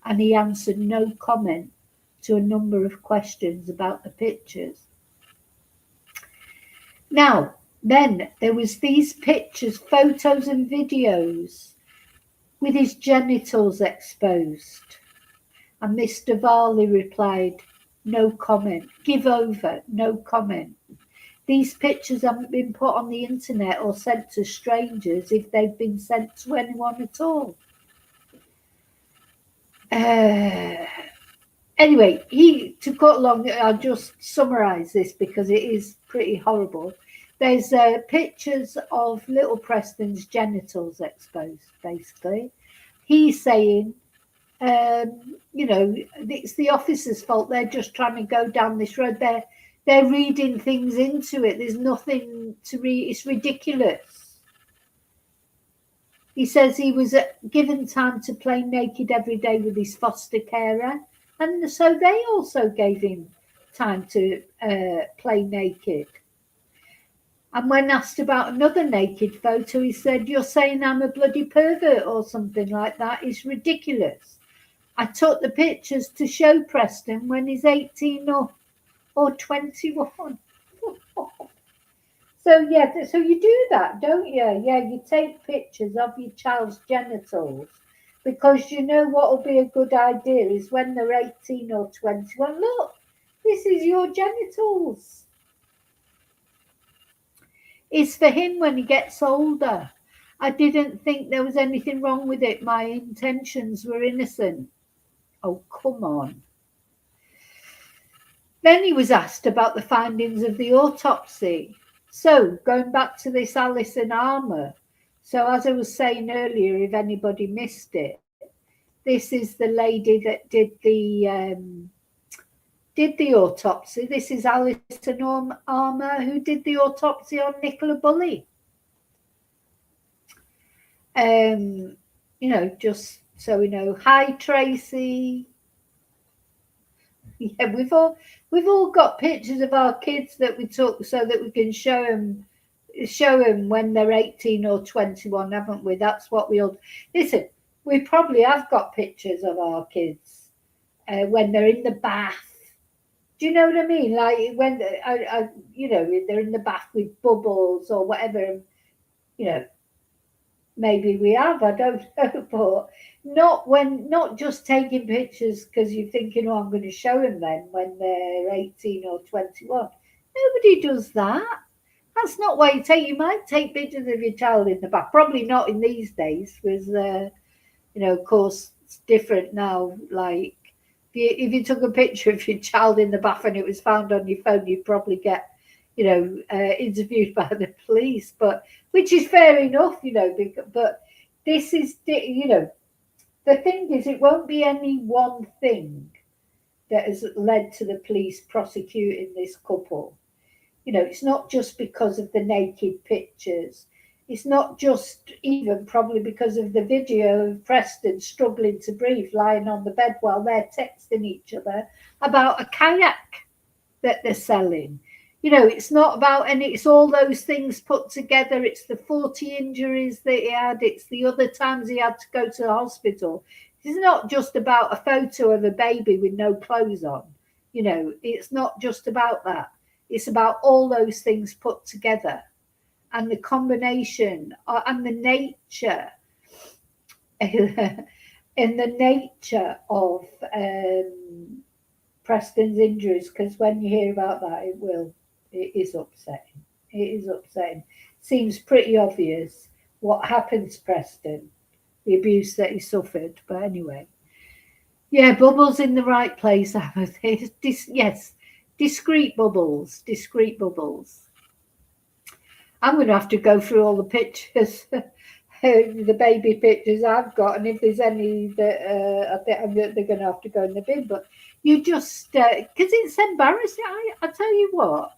And he answered no comment to a number of questions about the pictures. Now, then there was these pictures, photos and videos with his genitals exposed. And Mr. Varley replied, no comment, give over, no comment. These pictures haven't been put on the internet or sent to strangers if they've been sent to anyone at all. Anyway, to cut along, I'll just summarise this because it is pretty horrible. There's pictures of little Preston's genitals exposed, basically. He's saying, it's the officers' fault. They're just trying to go down this road. They're reading things into it. There's nothing to read. It's ridiculous. He says he was given time to play naked every day with his foster carer. And so they also gave him time to play naked. And when asked about another naked photo, he said, you're saying I'm a bloody pervert or something like that. It's ridiculous. I took the pictures to show Preston when he's 18 or 21. So you do that, don't you? Yeah, you take pictures of your child's genitals because you know what will be a good idea is when they're 18 or 21. Look, this is your genitals. It's for him when he gets older. I didn't think there was anything wrong with it. My intentions were innocent. Oh, come on. Then he was asked about the findings of the autopsy. So, going back to this Alison Armour. So, as I was saying earlier, if anybody missed it, this is the lady that did the autopsy. This is Alison Armour, who did the autopsy on Nicola Bulley. Just so we know. Hi, Tracy. Yeah, we've all got pictures of our kids that we took so that we can show them when they're 18 or 21, haven't we? That's what we all. Listen, we probably have got pictures of our kids when they're in the bath. Do you know what I mean? Like when they're in the bath with bubbles or whatever. Maybe we have. I don't know, but not just taking pictures because you're thinking, oh, I'm going to show them then when they're 18 or 21. Nobody does that. That's not why you might take pictures of your child in the bath. Probably not in these days, because of course it's different now. Like if you took a picture of your child in the bath and it was found on your phone, you'd probably get interviewed by the police, but which is fair enough, but this is, the thing is, it won't be any one thing that has led to the police prosecuting this couple. It's not just because of the naked pictures. It's not just even probably because of the video of Preston struggling to breathe, lying on the bed while they're texting each other about a kayak that they're selling. It's not about, and it's all those things put together. It's the 40 injuries that he had. It's the other times he had to go to the hospital. It's not just about a photo of a baby with no clothes on. It's not just about that. It's about all those things put together and the combination and the nature in the nature of Preston's injuries, because when you hear about that, it is upsetting. It is upsetting. Seems pretty obvious what happened to Preston, the abuse that he suffered. But anyway, yeah, bubbles in the right place, yes, discreet bubbles, discreet bubbles. I'm going to have to go through all the pictures, the baby pictures I've got, and if there's any that I think they're going to have to go in the bin. But you just, because it's embarrassing. I tell you what,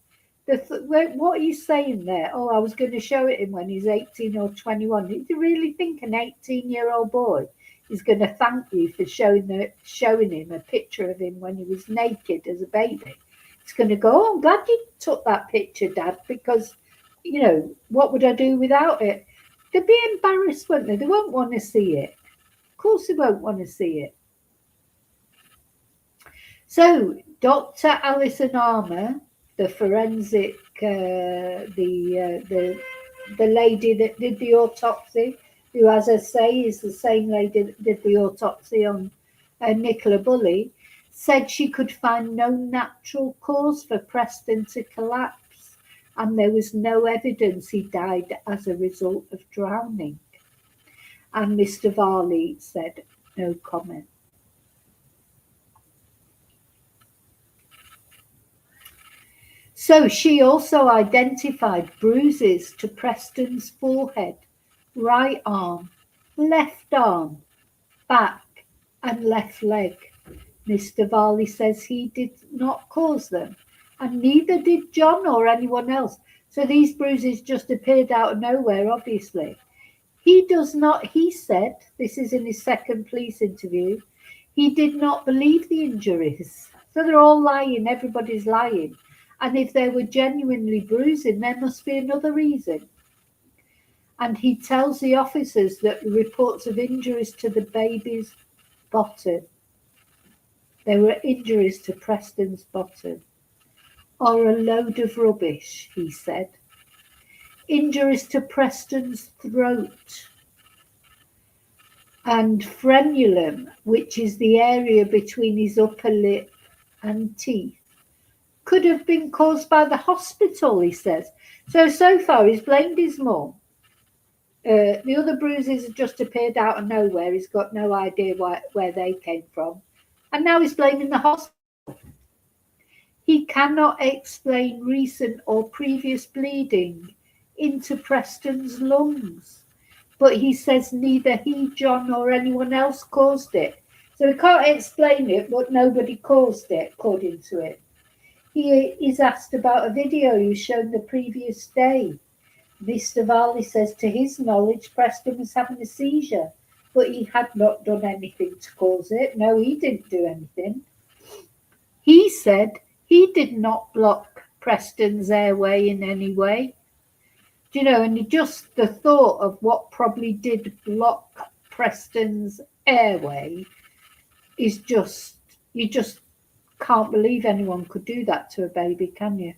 what he's saying there, oh, I was going to show it him when he's 18 or 21. Do you really think an 18-year-old boy is going to thank you for showing him a picture of him when he was naked as a baby? It's going to go, oh, I'm glad you took that picture, Dad, because, what would I do without it? They'll be embarrassed, won't they? They won't want to see it. Of course they won't want to see it. So Dr. Alison Armour, the forensic, the lady that did the autopsy, who, as I say, is the same lady that did the autopsy on Nicola Bulley, said she could find no natural cause for Preston to collapse, and there was no evidence he died as a result of drowning. And Mr. Varley said no comment. So she also identified bruises to Preston's forehead, right arm, back, and left leg. Mr. Varley says he did not cause them, and neither did John or anyone else. So these bruises just appeared out of nowhere, obviously. He said, this is in his second police interview, he did not believe the injuries. So they're all lying, everybody's lying. And if they were genuinely bruising, there must be another reason. And he tells the officers that the reports of injuries to the baby's bottom, there were injuries to Preston's bottom, are a load of rubbish, he said. Injuries to Preston's throat and frenulum, which is the area between his upper lip and teeth, could have been caused by the hospital, he says. So far he's blamed his mum. The other bruises have just appeared out of nowhere. He's got no idea where they came from. And now he's blaming the hospital. He cannot explain recent or previous bleeding into Preston's lungs. But he says neither he, John, or anyone else caused it. So he can't explain it, but nobody caused it, according to it. He is asked about a video he was shown the previous day. Mr. Varley says to his knowledge Preston was having a seizure, but he had not done anything to cause it. No, he didn't do anything. He said he did not block Preston's airway in any way. And just the thought of what probably did block Preston's airway is you just can't believe anyone could do that to a baby, can you?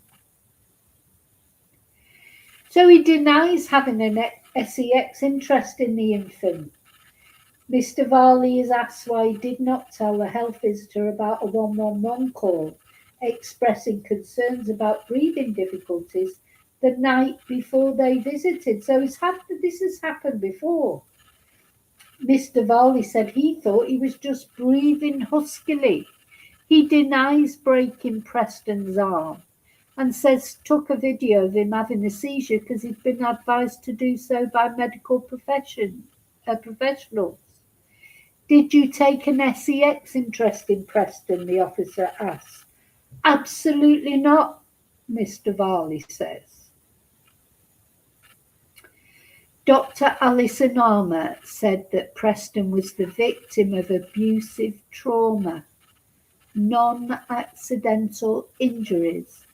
So he denies having an SEX interest in the infant. Mr. Varley is asked why he did not tell the health visitor about a 111 call, expressing concerns about breathing difficulties the night before they visited. So this has happened before. Mr. Varley said he thought he was just breathing huskily. He denies breaking Preston's arm and says took a video of him having a seizure because he'd been advised to do so by medical professionals. Did you take an SEX interest in Preston? The officer asks. Absolutely not, Mr. Varley says. Dr. Alison Armour said that Preston was the victim of abusive trauma, non-accidental injuries,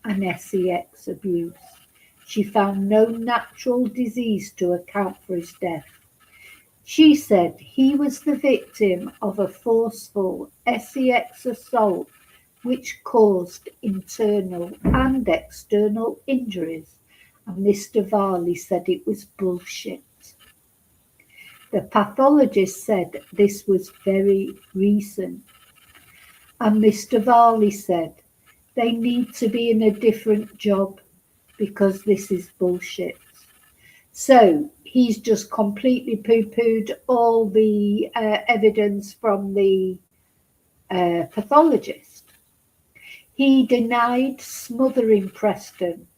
and SEX abuse. She found no natural disease to account for his death. She said he was the victim of a forceful SEX assault which caused internal and external injuries, and Mr. Varley said it was bullshit. The pathologist said this was very recent, and Mr. Varley said they need to be in a different job because this is bullshit. So he's just completely poo-pooed all the evidence from the pathologist. He denied smothering Preston,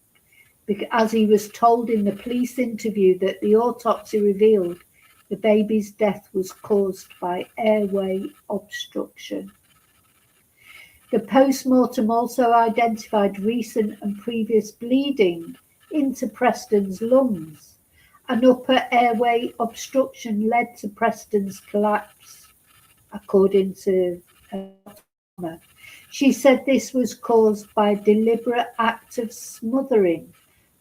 as he was told in the police interview that the autopsy revealed the baby's death was caused by airway obstruction. The post-mortem also identified recent and previous bleeding into Preston's lungs. An upper airway obstruction led to Preston's collapse, according to She said this was caused by a deliberate act of smothering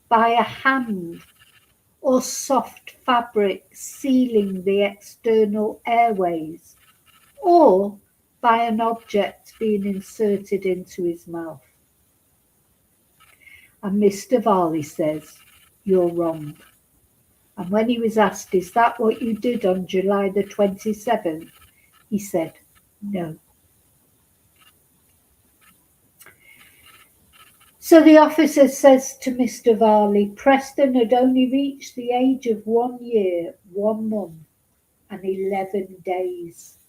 by a hand or soft fabric sealing the external airways, or by an object being inserted into his mouth. And Mr. Varley says, "You're wrong." And when he was asked, "Is that what you did on July the 27th?" he said, "No." So the officer says to Mr. Varley, Preston had only reached the age of 1 year, 1 month, and 11 days.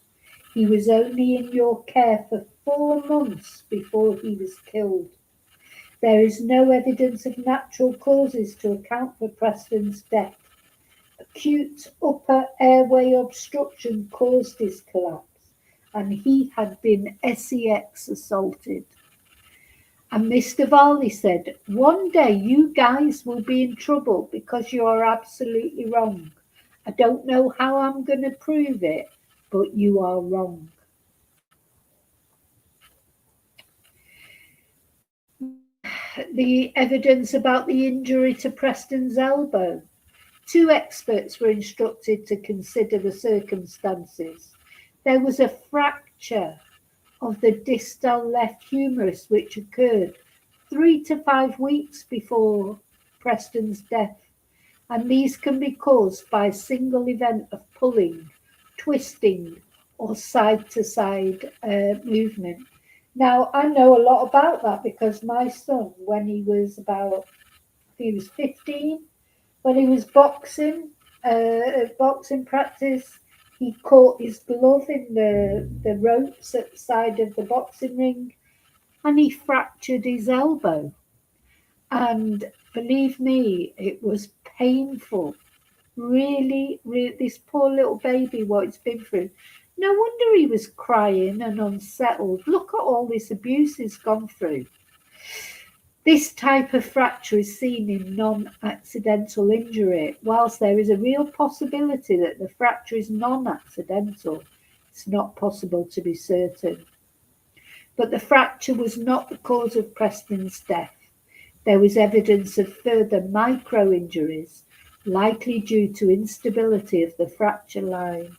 He was only in your care for 4 months before he was killed. There is no evidence of natural causes to account for Preston's death. Acute upper airway obstruction caused his collapse, and he had been sex assaulted. And Mr. Varley said, "One day you guys will be in trouble because you are absolutely wrong. I don't know how I'm going to prove it, but you are wrong." The evidence about the injury to Preston's elbow. 2 experts were instructed to consider the circumstances. There was a fracture of the distal left humerus which occurred 3 to 5 weeks before Preston's death, and these can be caused by a single event of pulling, twisting, or side-to-side movement. Now, I know a lot about that because my son, when he was 15, when he was boxing practice, he caught his glove in the ropes at the side of the boxing ring, and he fractured his elbow. And believe me, it was painful. Really, this poor little baby, what it's been through. No wonder he was crying and unsettled. Look at all this abuse he's gone through. This type of fracture is seen in non-accidental injury. Whilst there is a real possibility that the fracture is non-accidental, it's not possible to be certain. But the fracture was not the cause of Preston's death. There was evidence of further micro-injuries, likely due to instability of the fracture line.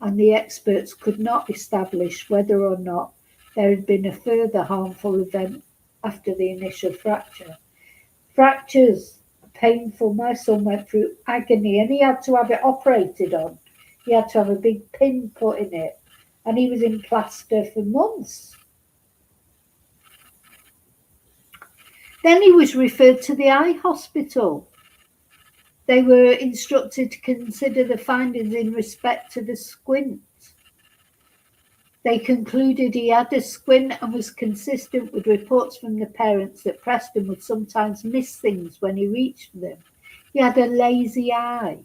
And the experts could not establish whether or not there had been a further harmful event after the initial fracture. Fractures are painful. My son went through agony and he had to have it operated on. He had to have a big pin put in it, and he was in plaster for months. Then he was referred to the eye hospital. They were instructed to consider the findings in respect to the squint. They concluded he had a squint and was consistent with reports from the parents that Preston would sometimes miss things when he reached for them. He had a lazy eye.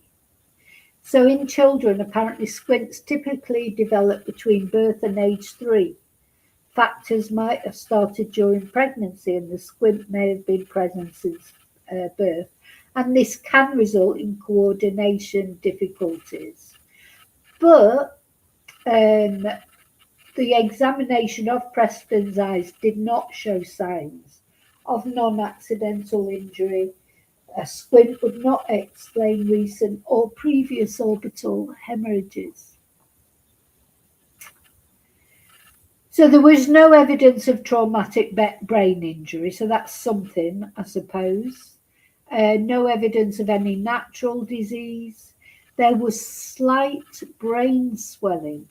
So in children, apparently squints typically develop between birth and age 3. Factors might have started during pregnancy, and the squint may have been present since birth. And this can result in coordination difficulties. But the examination of Preston's eyes did not show signs of non-accidental injury. A squint would not explain recent or previous orbital hemorrhages. So there was no evidence of traumatic brain injury, so that's something, I suppose. No evidence of any natural disease. There was slight brain swelling,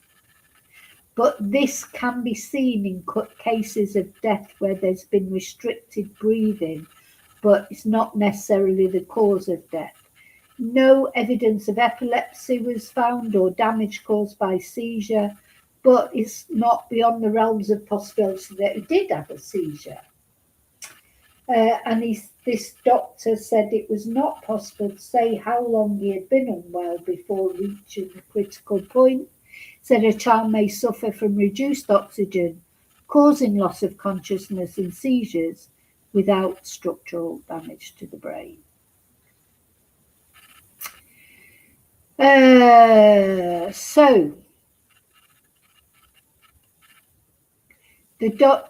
but this can be seen in cases of death where there's been restricted breathing, but it's not necessarily the cause of death. No evidence of epilepsy was found or damage caused by seizure, but it's not beyond the realms of possibility that he did have a seizure. And this doctor said it was not possible to say how long he had been unwell before reaching the critical point. Said a child may suffer from reduced oxygen, causing loss of consciousness and seizures without structural damage to the brain. So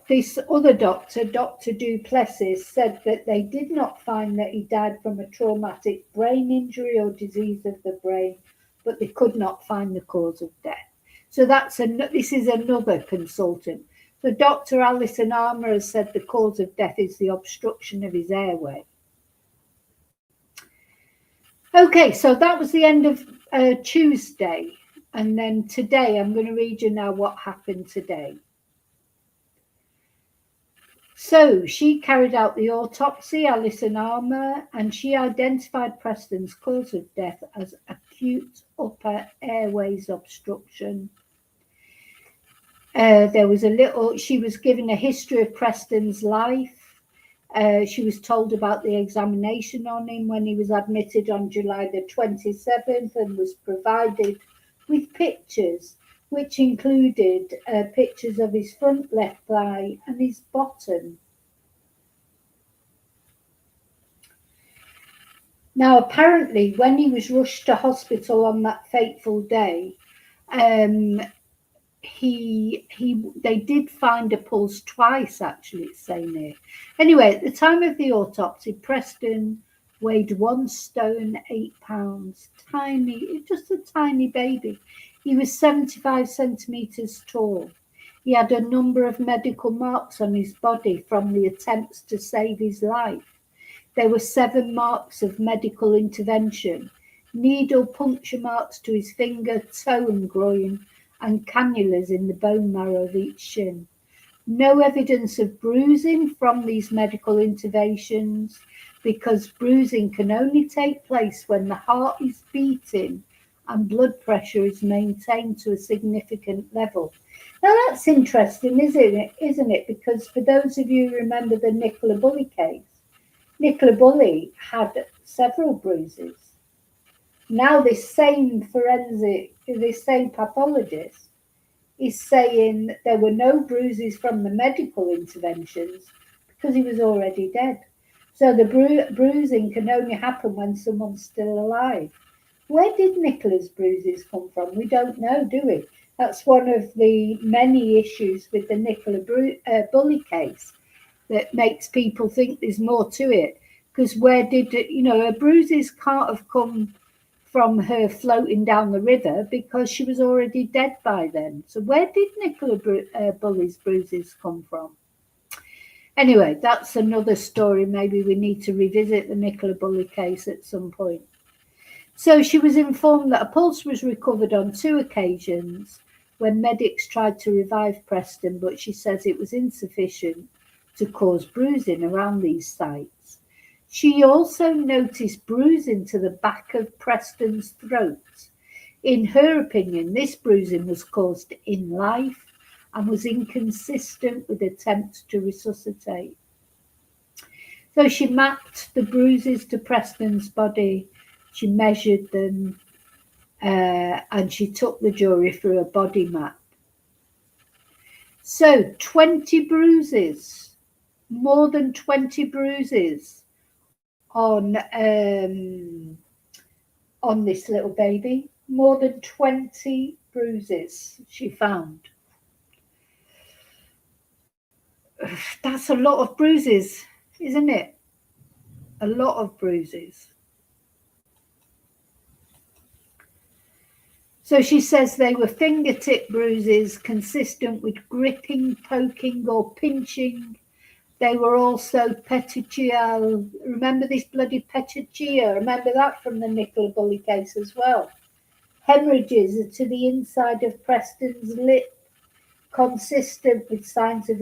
This other doctor, Dr. Duplessis, said that they did not find that he died from a traumatic brain injury or disease of the brain, but they could not find the cause of death. So this is another consultant. So Dr. Alison Armour has said the cause of death is the obstruction of his airway. Okay, so that was the end of Tuesday. And then today, I'm going to read you now what happened today. So she carried out the autopsy, Alison Armour, and she identified Preston's cause of death as acute upper airways obstruction. She was given a history of Preston's life. She was told about the examination on him when he was admitted on July the 27th and was provided with pictures, which included pictures of his front left thigh and his bottom. Now, apparently, when he was rushed to hospital on that fateful day, they did find a pulse twice, actually, it's saying here. Anyway, at the time of the autopsy, Preston weighed 1 stone, 8 pounds, just a tiny baby. He was 75 centimetres tall. He had a number of medical marks on his body from the attempts to save his life. There were 7 marks of medical intervention, needle puncture marks to his finger, toe and groin, and cannulas in the bone marrow of each shin. No evidence of bruising from these medical interventions, because bruising can only take place when the heart is beating and blood pressure is maintained to a significant level. Now that's interesting, isn't it? Because for those of you who remember the Nicola Bulley case, Nicola Bulley had several bruises. Now this same pathologist is saying there were no bruises from the medical interventions because he was already dead. So the bruising can only happen when someone's still alive. Where did Nicola's bruises come from? We don't know, do we? That's one of the many issues with the Nicola Bulley case that makes people think there's more to it. Because her bruises can't have come from her floating down the river because she was already dead by then. So where did Nicola Bulley's bruises come from? Anyway, that's another story. Maybe we need to revisit the Nicola Bulley case at some point. So she was informed that a pulse was recovered on 2 occasions when medics tried to revive Preston, but she says it was insufficient to cause bruising around these sites. She also noticed bruising to the back of Preston's throat. In her opinion, this bruising was caused in life and was inconsistent with attempts to resuscitate. So she mapped the bruises to Preston's body, she measured them, and she took the jury through a body map. So 20 bruises, more than 20 bruises on this little baby. More than 20 bruises she found. That's a lot of bruises, isn't it? A lot of bruises. So she says they were fingertip bruises consistent with gripping, poking or pinching. They were also petechial. Remember this bloody petechia? Remember that from the Nicola Bulley case as well. Hemorrhages to the inside of Preston's lip, consistent with signs of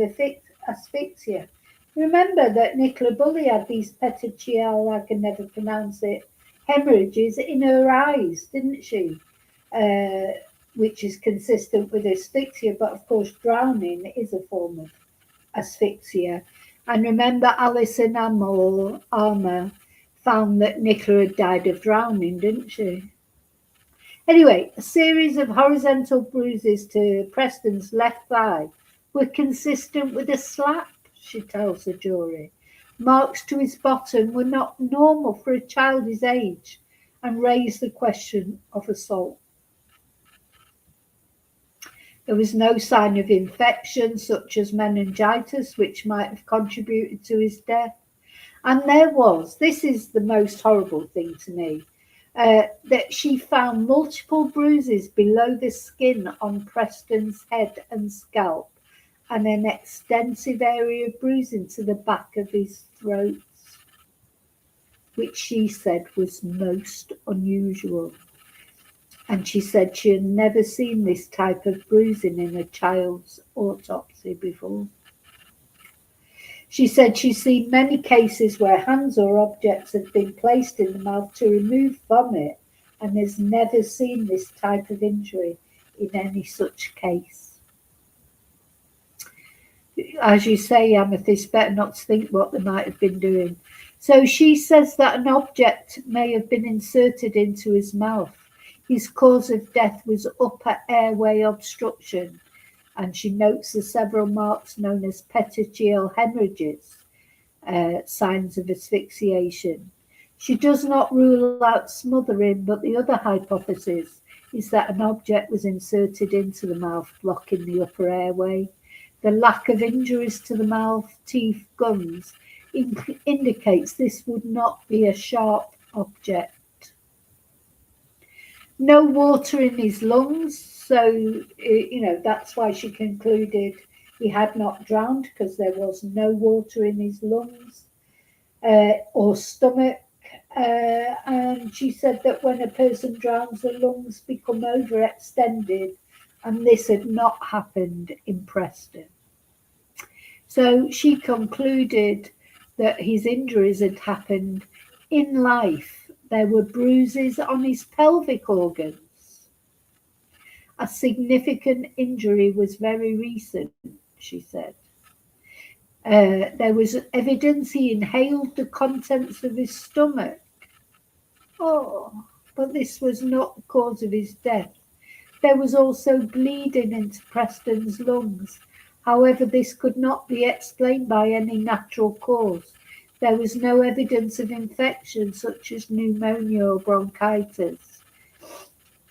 asphyxia. Remember that Nicola Bulley had these petechial, I can never pronounce it, hemorrhages in her eyes, didn't she? Which is consistent with asphyxia, but of course drowning is a form of asphyxia. And remember, Alison Armour found that Nicola had died of drowning, didn't she? Anyway, a series of horizontal bruises to Preston's left thigh were consistent with a slap, she tells the jury. Marks to his bottom were not normal for a child his age and raised the question of assault. There was no sign of infection, such as meningitis, which might have contributed to his death. And there was, this is the most horrible thing to me, that she found multiple bruises below the skin on Preston's head and scalp, and an extensive area of bruising to the back of his throat, which she said was most unusual. And she said she had never seen this type of bruising in a child's autopsy before. She said she's seen many cases where hands or objects have been placed in the mouth to remove vomit and has never seen this type of injury in any such case. As you say, Amethyst, better not to think what they might have been doing. So she says that an object may have been inserted into his mouth. His cause of death was upper airway obstruction, and she notes the several marks known as petechial hemorrhages, signs of asphyxiation. She does not rule out smothering, but the other hypothesis is that an object was inserted into the mouth, blocking the upper airway. The lack of injuries to the mouth, teeth, gums indicates this would not be a sharp object. No water in his lungs, so that's why she concluded he had not drowned, because there was no water in his lungs or stomach. And she said that when a person drowns, the lungs become overextended, and this had not happened in Preston. So she concluded that his injuries had happened in life. There were bruises on his pelvic organs. A significant injury was very recent, she said. There was evidence he inhaled the contents of his stomach. Oh, but this was not the cause of his death. There was also bleeding into Preston's lungs. However, this could not be explained by any natural cause. There was no evidence of infection, such as pneumonia or bronchitis.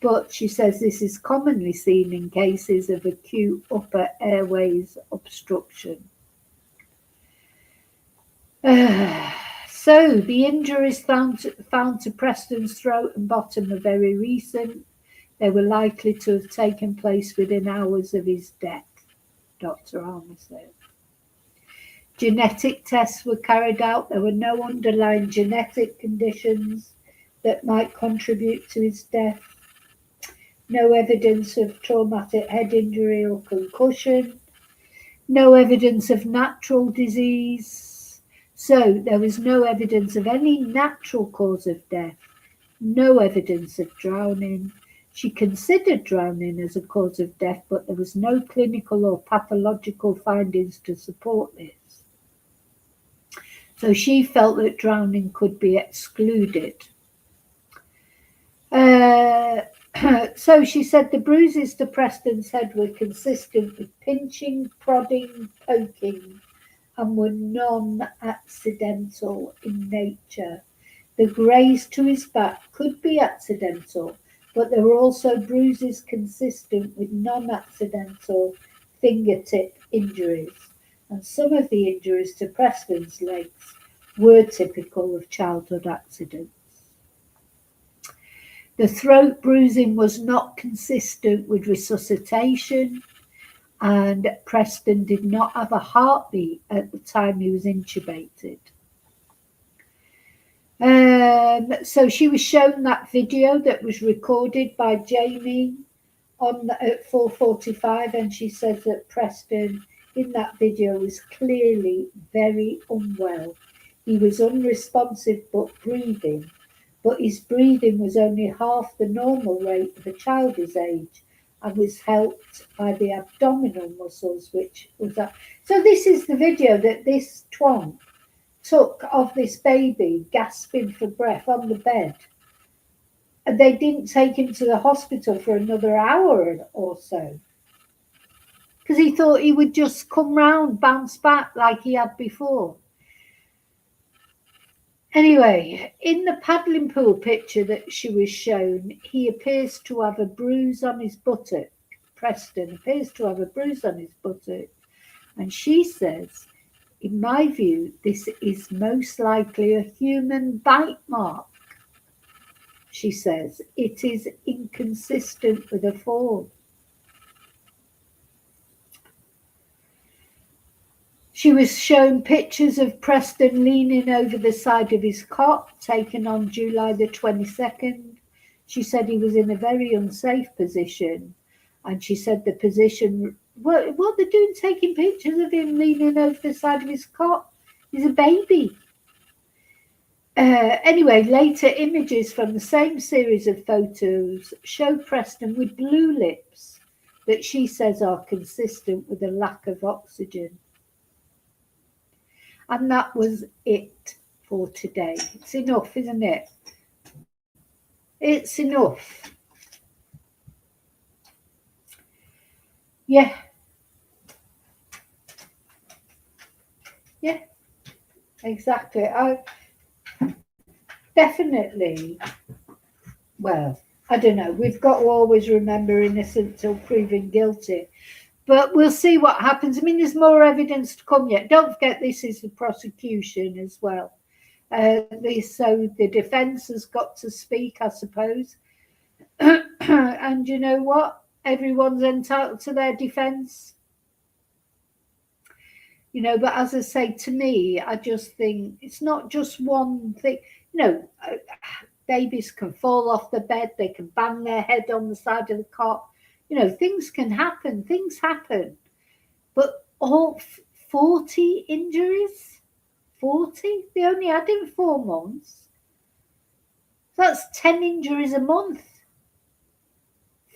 But she says this is commonly seen in cases of acute upper airways obstruction. So the injuries found to Preston's throat and bottom are very recent. They were likely to have taken place within hours of his death, Dr. Armour said. Genetic tests were carried out. There were no underlying genetic conditions that might contribute to his death. No evidence of traumatic head injury or concussion. No evidence of natural disease. So there was no evidence of any natural cause of death. No evidence of drowning. She considered drowning as a cause of death, but there was no clinical or pathological findings to support this. So she felt that drowning could be excluded. So she said the bruises to Preston's head were consistent with pinching, prodding, poking, and were non-accidental in nature. The graze to his back could be accidental, but there were also bruises consistent with non-accidental fingertip injuries, and some of the injuries to Preston's legs were typical of childhood accidents. The throat bruising was not consistent with resuscitation, and Preston did not have a heartbeat at the time he was intubated. So she was shown that video that was recorded by Jamie at 4:45, and she says that Preston in that video was clearly very unwell. He was unresponsive but breathing, but his breathing was only half the normal rate of a child his age, and was helped by the abdominal muscles, which was up. So this is the video that this twonk took of this baby gasping for breath on the bed. And they didn't take him to the hospital for another hour or so, because he thought he would just come round, bounce back like he had before. Anyway, in the paddling pool picture that she was shown, he appears to have a bruise on his buttock, Preston appears to have a bruise on his buttock. And she says, in my view, this is most likely a human bite mark. She says, it is inconsistent with a fall. She was shown pictures of Preston leaning over the side of his cot, taken on July the 22nd. She said he was in a very unsafe position, and she said the position, what they're doing taking pictures of him leaning over the side of his cot? He's a baby. Anyway, later images from the same series of photos show Preston with blue lips that she says are consistent with a lack of oxygen. And that was it for today. It's enough, isn't it? It's enough. Yeah. Yeah, exactly. I definitely, well, I don't know. We've got to always remember innocent till proven guilty. But we'll see what happens. I mean, there's more evidence to come yet. Don't forget, this is the prosecution as well. So the defence has got to speak, I suppose. And you know what? Everyone's entitled to their defence. You know, but as I say, to me, I just think it's not just one thing. You know, babies can fall off the bed. They can bang their head on the side of the cot. You know, things can happen. Things happen. But all 40 injuries? 40? They only had him 4 months. That's 10 injuries a month.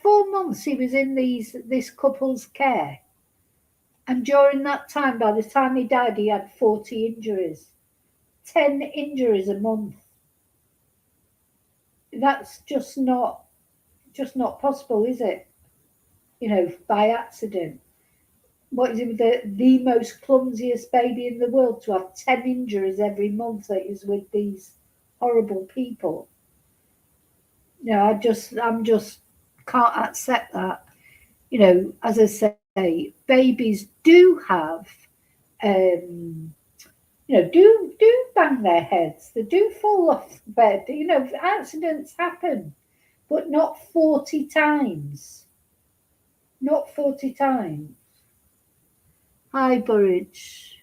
4 months he was in this couple's care. And during that time, by the time he died, he had 40 injuries. 10 injuries a month. That's just not possible, is it? You know, by accident. What is it, the most clumsiest baby in the world to have 10 injuries every month that is with these horrible people? You know, I'm just can't accept that. You know, as I say, babies do have, you know, do bang their heads. They do fall off the bed. You know, accidents happen, but not 40 times. Not 40 times. Hi, Burridge.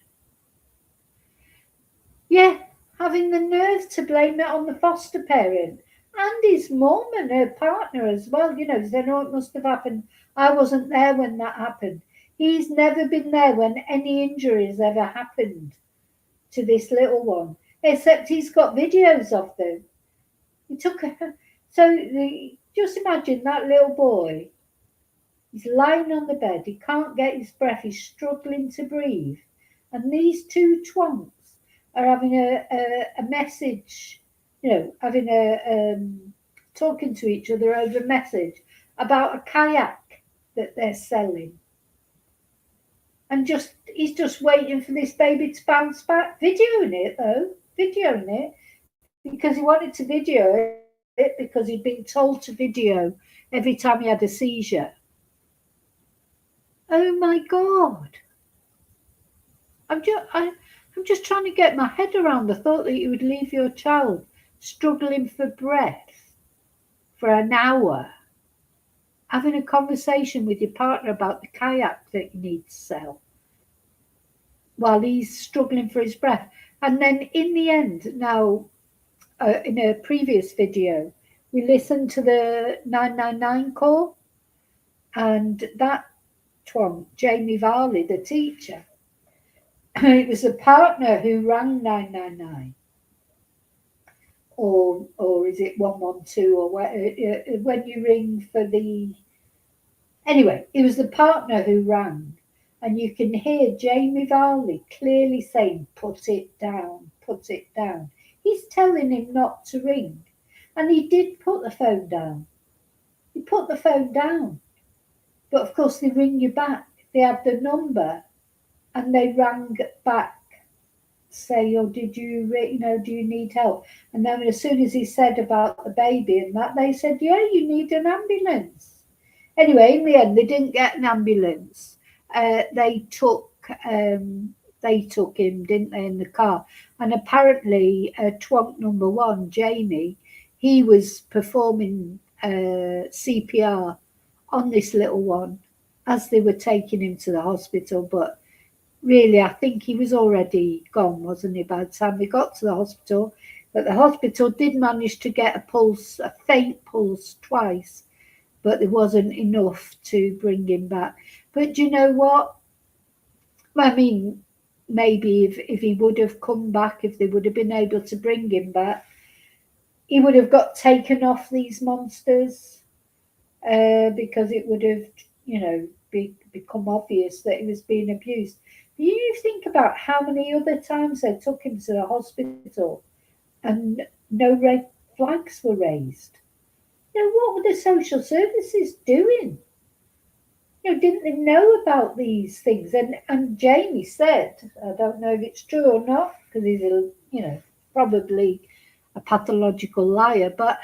Yeah, having the nerve to blame it on the foster parent and his mum and her partner as well. You know, they know it must have happened. I wasn't there when that happened. He's never been there when any injuries ever happened to this little one, except he's got videos of them. He took her. Just imagine that little boy. He's lying on the bed. He can't get his breath. He's struggling to breathe. And these two twonks are having a message, you know, having talking to each other over a message about a kayak that they're selling. And he's just waiting for this baby to bounce back. Videoing it, because he wanted to video it because he'd been told to video every time he had a seizure. Oh my God. I'm just trying to get my head around the thought that you would leave your child struggling for breath for an hour, having a conversation with your partner about the kayak that you need to sell while he's struggling for his breath. And then in the end, now, in a previous video, we listened to the 999 call, and that one, Jamie Varley, the teacher, it was a partner who rang 999, or is it 112, or when you ring for the... Anyway, it was the partner who rang, and you can hear Jamie Varley clearly saying, put it down, put it down. He's telling him not to ring, and he did put the phone down. He put the phone down. But of course, they ring you back. They have the number, and they rang back, say, "Oh, did you, do you need help?" And then as soon as he said about the baby and that, they said, "Yeah, you need an ambulance." Anyway, in the end, they didn't get an ambulance. They took him, didn't they, in the car? And apparently, twonk number one, Jamie, he was performing CPR on this little one as they were taking him to the hospital. But really, I think he was already gone, wasn't he, by the time they got to the hospital? But the hospital did manage to get a pulse, a faint pulse, twice, but there wasn't enough to bring him back. But do you know what? I mean, maybe if he would have come back, if they would have been able to bring him back, he would have got taken off these monsters because it would have, become obvious that he was being abused. You think about how many other times they took him to the hospital and no red flags were raised. What were the social services doing? Didn't they know about these things? And Jamie said, I don't know if it's true or not, because he's probably a pathological liar, but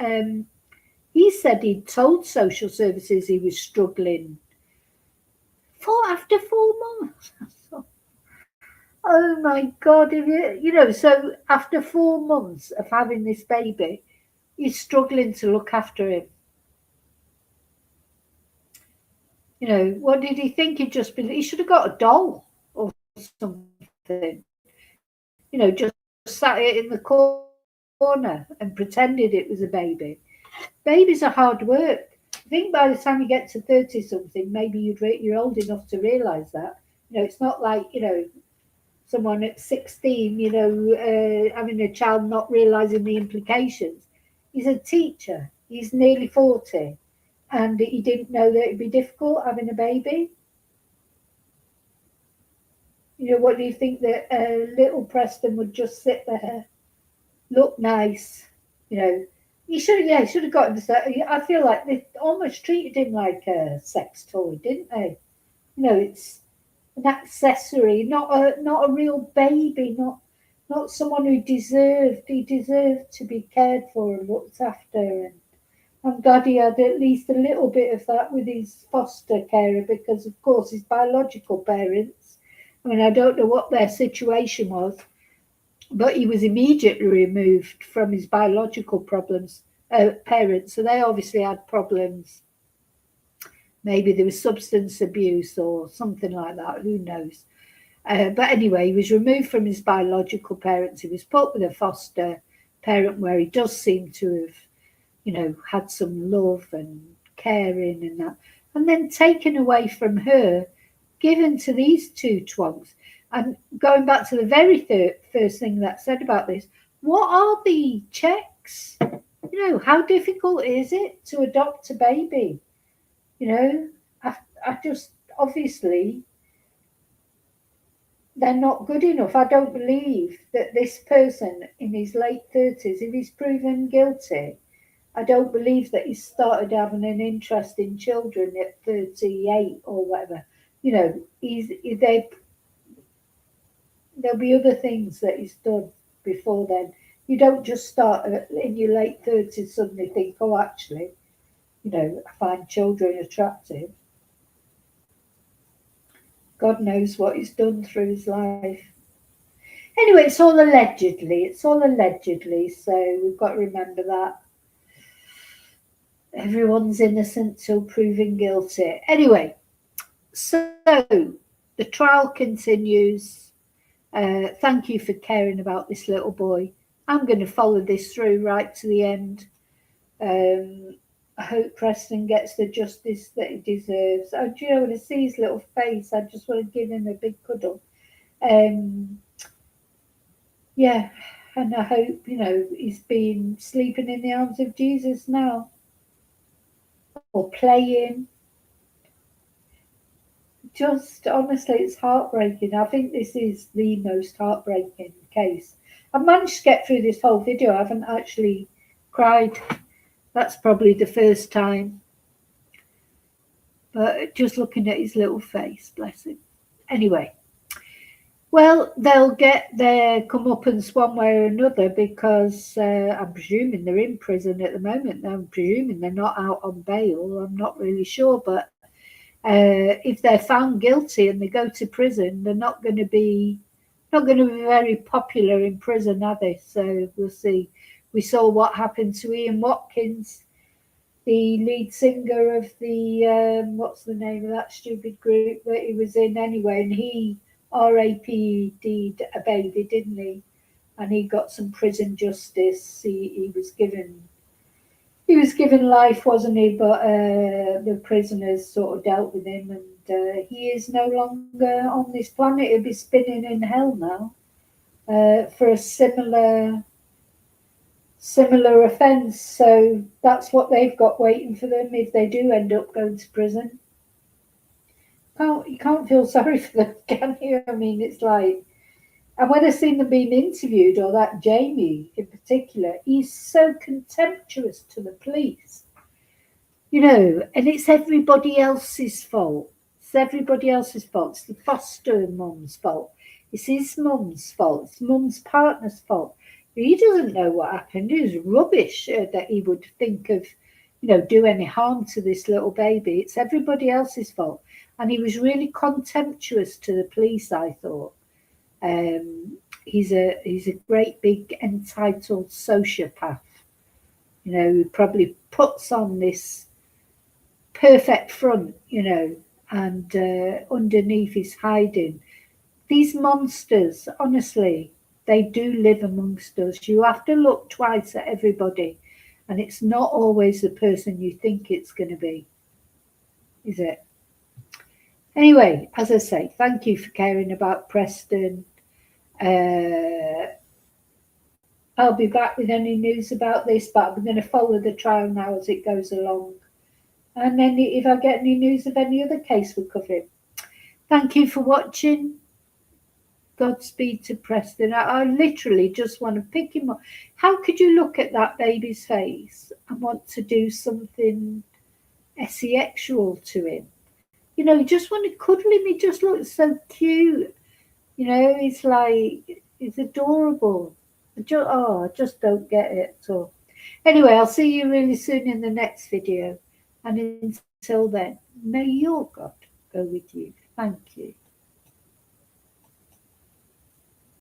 he said he'd told social services he was struggling after 4 months. Oh my God! So after 4 months of having this baby, he's struggling to look after him. What did he think? He should have got a doll or something. Just sat it in the corner and pretended it was a baby. Babies are hard work. I think by the time you get to 30 something, maybe you're old enough to realise that. It's not like, someone at 16, having a child not realising the implications. He's a teacher. He's nearly 40. And he didn't know that it'd be difficult having a baby. What do you think that little Preston would just sit there, look nice? He should have got him. I feel like they almost treated him like a sex toy, didn't they? It's an accessory, not a real baby, not someone who deserved. He deserved to be cared for and looked after. And I'm glad he had at least a little bit of that with his foster carer, because of course his biological parents, I mean, I don't know what their situation was, but he was immediately removed from his biological parents. So they obviously had problems. Maybe there was substance abuse or something like that. Who knows? But anyway, he was removed from his biological parents. He was put with a foster parent where he does seem to have, had some love and caring and that. And then taken away from her, given to these two twonks. And going back to the very first thing that said about this, what are the checks? How difficult is it to adopt a baby? I just, obviously, they're not good enough. I don't believe that this person in his late 30s, if he's proven guilty, I don't believe that he started having an interest in children at 38 or whatever. There'll be other things that he's done before then. You don't just start in your late 30s suddenly think, oh, actually, I find children attractive. God knows what he's done through his life. Anyway, it's all allegedly. So we've got to remember that. Everyone's innocent till proven guilty. Anyway, so the trial continues. Thank you for caring about this little boy. I'm going to follow this through right to the end. I hope Preston gets the justice that he deserves. Do you know, when I see his little face, I just want to give him a big cuddle. Yeah, and I hope, he's been sleeping in the arms of Jesus now, or playing. Just honestly, it's heartbreaking. I think this is the most heartbreaking case. I've managed to get through this whole video. I haven't actually cried. That's probably the first time. But just looking at his little face, bless him. Anyway, Well, they'll get their comeuppance one way or another because I'm presuming they're in prison at the moment. I'm presuming they're not out on bail. I'm not really sure, but if they're found guilty and they go to prison, they're not going to be very popular in prison, are they? So we'll see. We saw what happened to Ian Watkins, the lead singer of the what's the name of that stupid group that he was in anyway, and he RAPD'd a baby, didn't he? And he got some prison justice. He was given life, wasn't he? But the prisoners sort of dealt with him, and he is no longer on this planet. He'll be spinning in hell now for a similar offence. So that's what they've got waiting for them if they do end up going to prison. You can't feel sorry for them, can you? I mean, it's like, and when I seen them being interviewed, or that Jamie in particular, he's so contemptuous to the police, and it's everybody else's fault. It's everybody else's fault. It's the foster mum's fault. It's his mum's fault. It's mum's partner's fault. He doesn't know what happened. It was rubbish that he would think of, do any harm to this little baby. It's everybody else's fault. And he was really contemptuous to the police, I thought. He's a great big entitled sociopath, who probably puts on this perfect front, and underneath is hiding. These monsters, honestly, they do live amongst us. You have to look twice at everybody, and it's not always the person you think it's going to be, is it? Anyway, as I say, thank you for caring about Preston. Uh, I'll be back with any news about this, but I'm going to follow the trial now as it goes along. And then if I get any news of any other case, we'll cover it. Thank you for watching. Godspeed to Preston. I literally just want to pick him up. How could you look at that baby's face and want to do something sexual to him? You just want to cuddle him. He just looks so cute. He's like, he's adorable. I just don't get it at all. Anyway, I'll see you really soon in the next video. And until then, may your God go with you. Thank you.